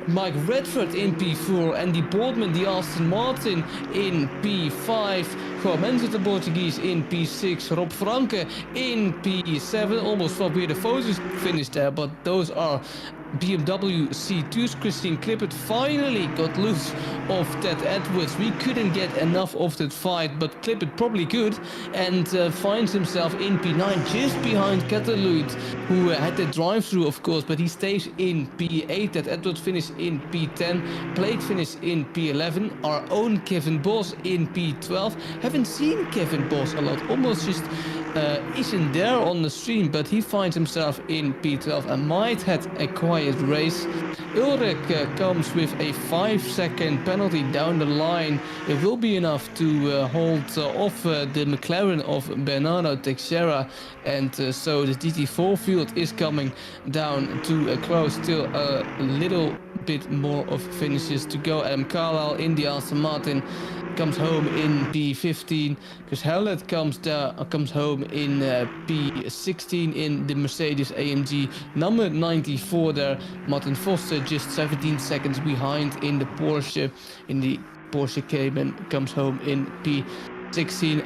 Mike Redford in P4, Andy Boardman, the Aston Martin, in P5, Juan Mendes, the Portuguese, in P6, Rob Franke in P7. Almost thought we had a photos finish there, but those are BMW C2s. Christine Clippert finally got loose of Ted Edwards. We couldn't get enough of that fight, but Clippert probably could, and finds himself in P9, just behind Cataluyt, who had the drive-through, of course, but he stays in P8. Ted Edwards finished in P10, Plate finished in P11, our own Kevin Bos in P12. Haven't seen Kevin Bos a lot, almost just isn't there on the stream, but he finds himself in P12 and might have a quiet race. Ulrich comes with a 5-second penalty down the line. It will be enough to hold off the McLaren of Bernardo Teixeira, and so the GT4 field is coming down to a close. Still a little bit more of finishes to go. Adam Carlisle in the Aston Martin comes home in P15. Chris Howlett comes home in P16 in the Mercedes AMG number 94 there. Martin Foster just 17 seconds behind in the Porsche. In the Porsche Cayman comes home in P16.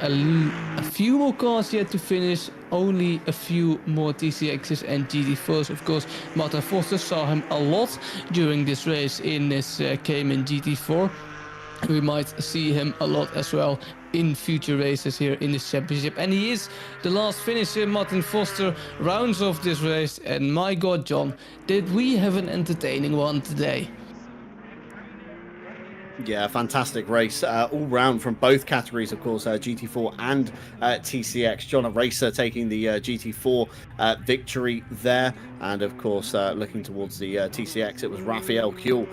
A few more cars yet to finish. Only a few more TCXs and GT4s. Of course, Martin Foster saw him a lot during this race in this Cayman GT4. We might see him a lot as well in future races here in this championship. And he is the last finisher. Martin Foster rounds off this race. And my God, John, did we have an entertaining one today? Yeah, fantastic race all round from both categories, of course, GT4 and TCX. John, a racer, taking the GT4 victory there. And of course, looking towards the TCX, it was Raphael Kuhl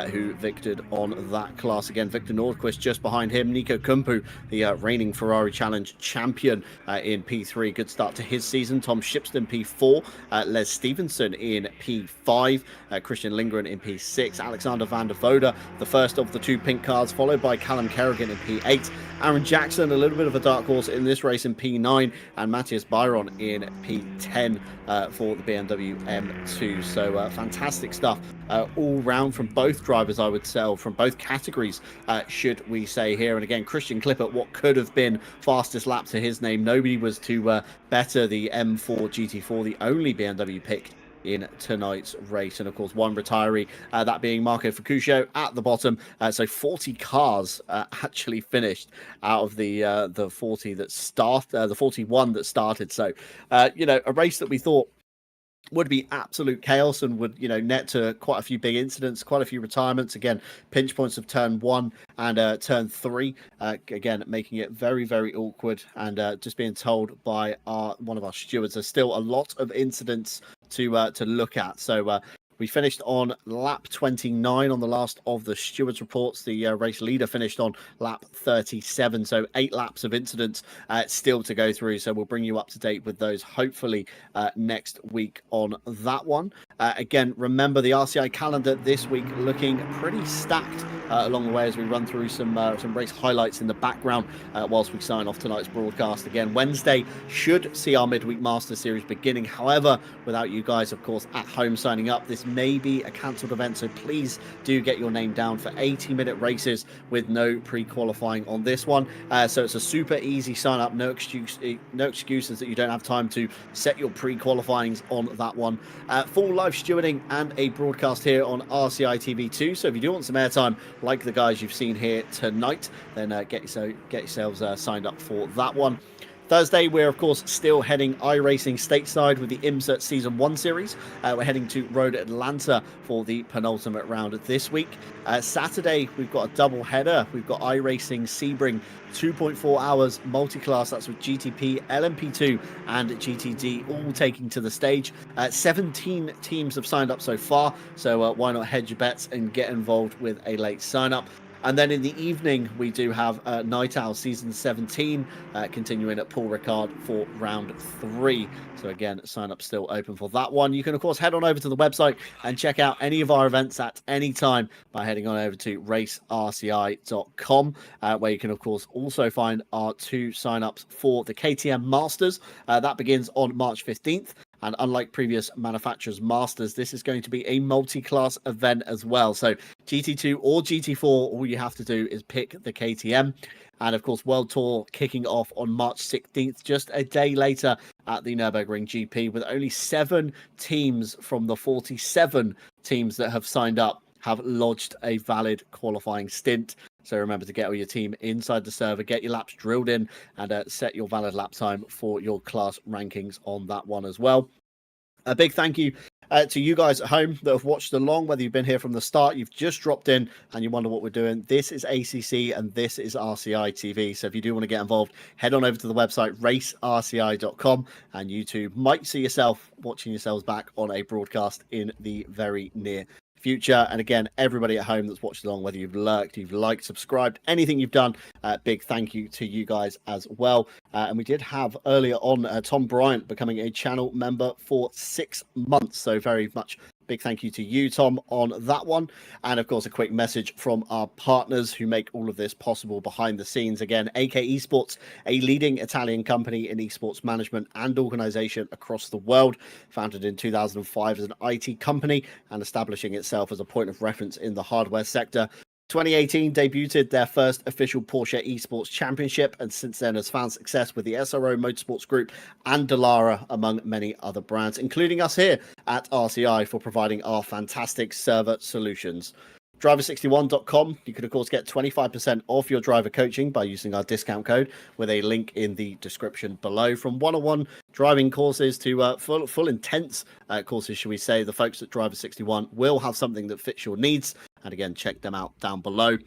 who victored on that class. Again, Victor Nordquist just behind him. Nico Kumpu, the reigning Ferrari Challenge champion in P3. Good start to his season. Tom Shipston, P4. Les Stevenson in P5. Christian Lindgren in P6. Alexander van der Voorde, the first of the two pink cars, followed by Callum Kerrigan in P8. Aaron Jackson, a little bit of a dark horse in this race, in P9, and Matthias Byron in P10 for the BMW M2. So fantastic stuff all round from both drivers, I would say, from both categories, should we say here. And again, Christian Klippert, what could have been fastest lap to his name. Nobody was to better the M4 GT4, the only BMW pick in tonight's race. And of course, one retiree, that being Marco Fucuscio at the bottom. So 40 cars actually finished out of the 40 that the 41 that started. So a race that we thought would be absolute chaos and would, net to quite a few big incidents, quite a few retirements. Again, pinch points of turn 1 and turn 3. Again, making it very, very awkward. And just being told by one of our stewards, there's still a lot of incidents to look at. So we finished on lap 29 on the last of the stewards' reports. The race leader finished on lap 37. So 8 laps of incidents still to go through. So we'll bring you up to date with those hopefully next week on that one. Again, remember the RCI calendar this week looking pretty stacked along the way as we run through some race highlights in the background whilst we sign off tonight's broadcast. Again, Wednesday should see our midweek Master Series beginning. However, without you guys, of course, at home signing up, this may be a cancelled event, so please do get your name down for 80-minute races with no pre-qualifying on this one. So it's a super easy sign up, no excuses that you don't have time to set your pre-qualifyings on that one. Full live stewarding and a broadcast here on RCI TV2. So if you do want some airtime like the guys you've seen here tonight, then get yourselves signed up for that one. Thursday, we're of course still heading iRacing stateside with the IMSA Season 1 Series. We're heading to Road Atlanta for the penultimate round this week. Saturday, we've got a double header. We've got iRacing Sebring 2.4 hours multi-class. That's with GTP, LMP2 and GTD all taking to the stage. 17 teams have signed up so far, so why not hedge your bets and get involved with a late sign-up. And then in the evening, we do have Night Owl Season 17 continuing at Paul Ricard for round 3. So again, sign up still open for that one. You can, of course, head on over to the website and check out any of our events at any time by heading on over to racerci.com, where you can, of course, also find our 2 sign-ups for the KTM Masters. That begins on March 15th. And unlike previous manufacturers' Masters, this is going to be a multi-class event as well. So GT2 or GT4, all you have to do is pick the KTM. And of course, World Tour kicking off on March 16th, just a day later at the Nürburgring GP, with only 7 teams from the 47 teams that have signed up have lodged a valid qualifying stint. So remember to get all your team inside the server, get your laps drilled in, and set your valid lap time for your class rankings on that one as well. A big thank you to you guys at home that have watched along, whether you've been here from the start, you've just dropped in and you wonder what we're doing. This is ACC and this is RCI TV. So if you do want to get involved, head on over to the website racerci.com, and you too might see yourself watching yourselves back on a broadcast in the very near future. And again, everybody at home that's watched along, whether you've lurked, you've liked, subscribed, anything you've done, big thank you to you guys as well. And we did have earlier on Tom Bryant becoming a channel member for 6 months, so very much big thank you to you, Tom, on that one. And of course, a quick message from our partners who make all of this possible behind the scenes. Again, AK Esports, a leading Italian company in esports management and organization across the world, founded in 2005 as an IT company and establishing itself as a point of reference in the hardware sector. 2018 debuted their first official Porsche Esports Championship, and since then has found success with the SRO Motorsports Group and Dallara, among many other brands, including us here at RCI for providing our fantastic server solutions. Driver61.com, you can of course get 25% off your driver coaching by using our discount code with a link in the description below. From one-on-one driving courses to full intense courses, shall we say, the folks at Driver61 will have something that fits your needs. And again, check them out down below.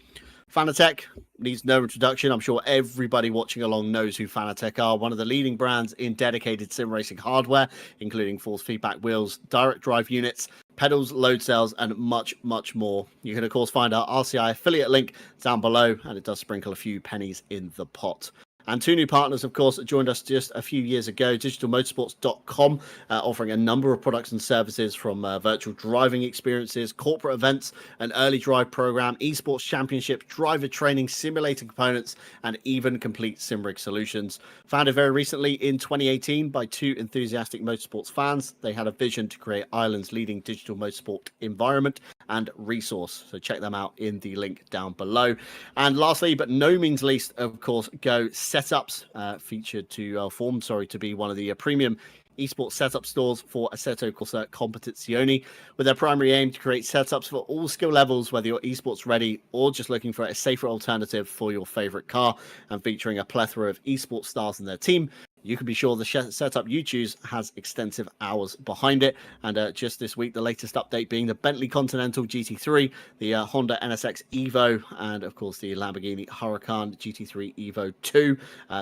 Fanatec needs no introduction. I'm sure everybody watching along knows who Fanatec are, one of the leading brands in dedicated sim racing hardware, including force feedback wheels, direct drive units, pedals, load cells, and much, much more. You can, of course, find our RCI affiliate link down below, and it does sprinkle a few pennies in the pot. And two new partners, of course, joined us just a few years ago, digitalmotorsports.com, offering a number of products and services from virtual driving experiences, corporate events, an early drive program, esports championship, driver training, simulator components, and even complete sim rig solutions. Founded very recently in 2018 by two enthusiastic motorsports fans, they had a vision to create Ireland's leading digital motorsport environment and resource. So check them out in the link down below. And lastly, but no means least, of course, Go Setups, featured to formed, to be one of the premium esports setup stores for Assetto Corsa Competizione, with their primary aim to create setups for all skill levels, whether you're esports ready or just looking for a safer alternative for your favorite car, and featuring a plethora of esports stars in their team. You can be sure the setup you choose has extensive hours behind it. And just this week, the latest update being the Bentley Continental GT3, the Honda NSX Evo, and of course the Lamborghini Huracan GT3 Evo 2.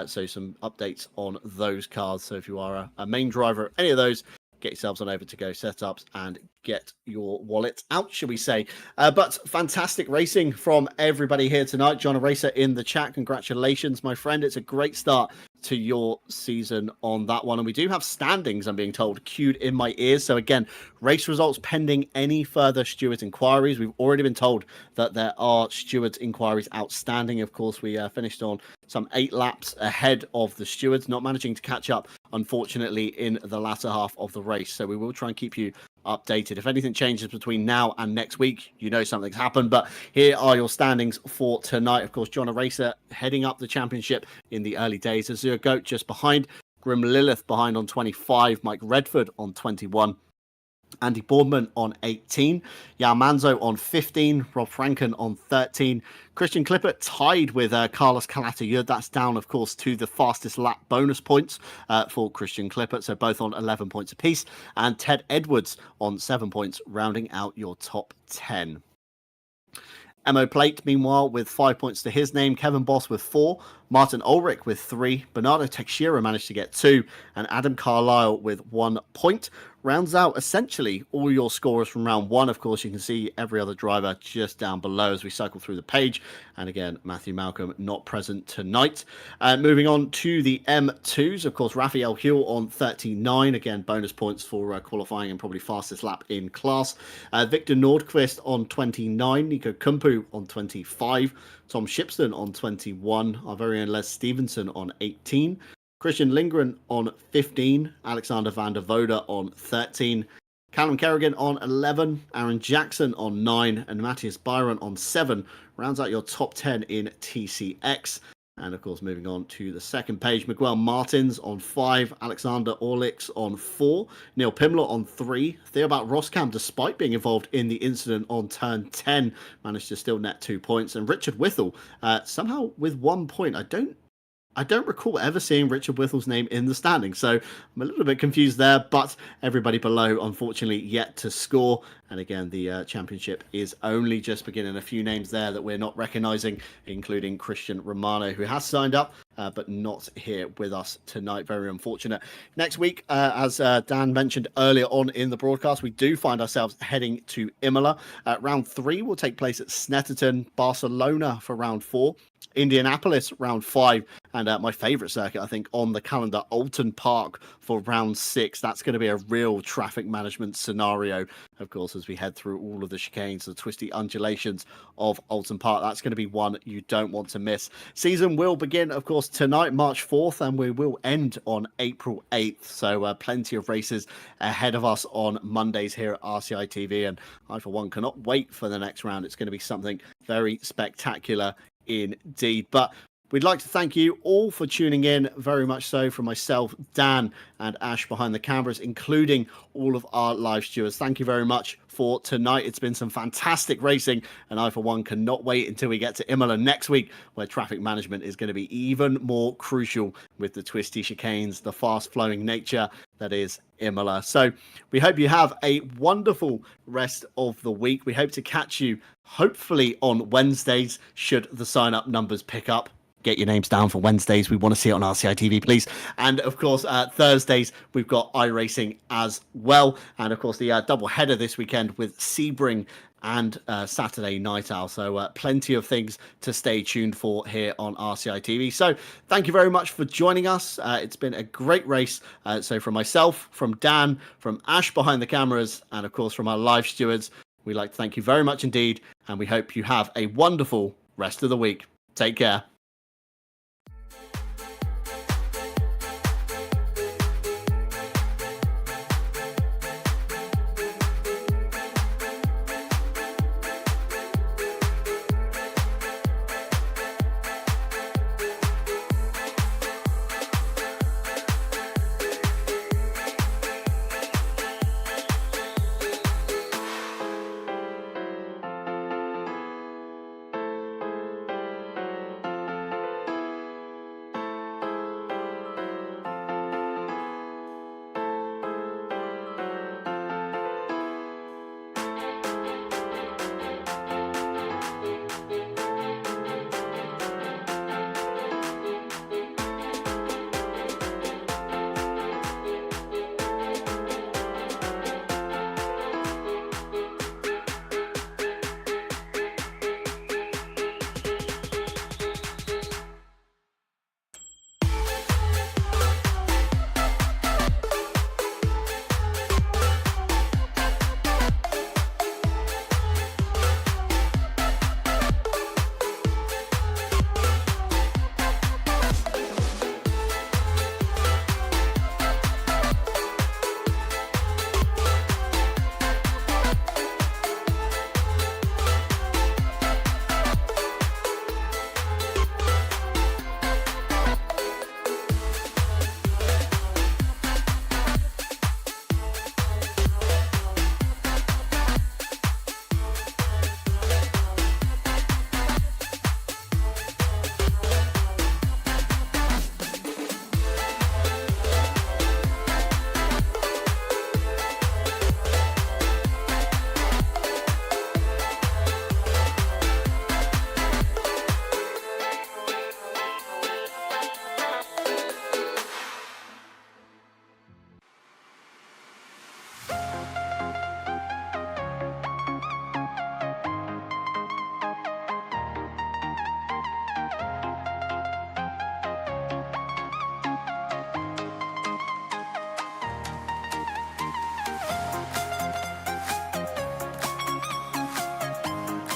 So some updates on those cars. So if you are a main driver of any of those, get yourselves on over to Go Setups and get your wallet out, shall we say. But fantastic racing from everybody here tonight. John Racer in the chat, congratulations, my friend. It's a great start to your season on that one. And we do have standings, I'm being told, queued in my ears. So again, race results pending any further stewards inquiries. We've already been told that there are stewards inquiries outstanding. Of course, we finished on some 8 laps ahead of the stewards, not managing to catch up, unfortunately, in the latter half of the race. So we will try and keep you updated. If anything changes between now and next week, you know something's happened. But here are your standings for tonight. Of course, John Racer heading up the championship in the early days. Azure Goat just behind. Grim Lilith behind on 25. Mike Redford on 21. Andy Boardman on 18, Yao Manzo on 15, Rob Franken on 13, Christian Clippert tied with Carlos Calatayud. That's down, of course, to the fastest lap bonus points for Christian Clippert, so both on 11 points apiece, and Ted Edwards on 7 points, rounding out your top 10. Emo Plate, meanwhile, with 5 points to his name. Kevin Boss with 4. Martin Ulrich with 3. Bernardo Teixeira managed to get 2. And Adam Carlisle with 1 point. Rounds out essentially all your scorers from round 1. Of course, you can see every other driver just down below as we cycle through the page. And again, Matthew Malcolm not present tonight. Moving on to the M2s. Of course, Raphael Huell on 39. Again, bonus points for qualifying and probably fastest lap in class. Victor Nordqvist on 29. Nico Kumpu on 25. Tom Shipston on 21. Our very own Les Stevenson on 18. Christian Lindgren on 15. Alexander van der Voda on 13. Callum Kerrigan on 11. Aaron Jackson on 9. And Matthias Byron on 7. Rounds out your top 10 in TCX. And of course, moving on to the second page, Miguel Martins on 5, Alexander Orlix on 4, Neil Pimler on 3, Theobald Roskam, despite being involved in the incident on turn 10, managed to still net 2 points, and Richard Whittle somehow with 1 point. I don't recall ever seeing Richard Whittle's name in the standings, so I'm a little bit confused there, but everybody below, unfortunately, yet to score. And again, the championship is only just beginning. A few names there that we're not recognizing, including Christian Romano, who has signed up, but not here with us tonight. Very unfortunate. Next week, as Dan mentioned earlier on in the broadcast, we do find ourselves heading to Imola. Round 3 will take place at Snetterton, Barcelona for round 4. Indianapolis round 5, and my favorite circuit, I think, on the calendar, Alton Park for round 6. That's going to be a real traffic management scenario, of course, as we head through all of the chicanes, the twisty undulations of Alton Park. That's going to be one you don't want to miss. Season will begin, of course, tonight, March 4th, and we will end on April 8th. So plenty of races ahead of us on Mondays here at RCI TV, and I, for one, cannot wait for the next round. It's going to be something very spectacular indeed. But we'd like to thank you all for tuning in, very much so, from myself, Dan, and Ash behind the cameras, including all of our live stewards. Thank you very much for tonight. It's been some fantastic racing, and I, for one, cannot wait until we get to Imola next week, where traffic management is going to be even more crucial with the twisty chicanes, the fast-flowing nature, that is Imola. So we hope you have a wonderful rest of the week. We hope to catch you hopefully on Wednesdays should the sign up numbers pick up. Get your names down for Wednesdays. We want to see it on RCI TV, please. And of course, Thursdays, we've got iRacing as well. And of course, the double header this weekend with Sebring and Saturday Night Owl. So plenty of things to stay tuned for here on RCI TV. So thank you very much for joining us. It's been a great race. So from myself, from Dan, from Ash behind the cameras, and of course from our live stewards, we'd like to thank you very much indeed. And we hope you have a wonderful rest of the week. Take care.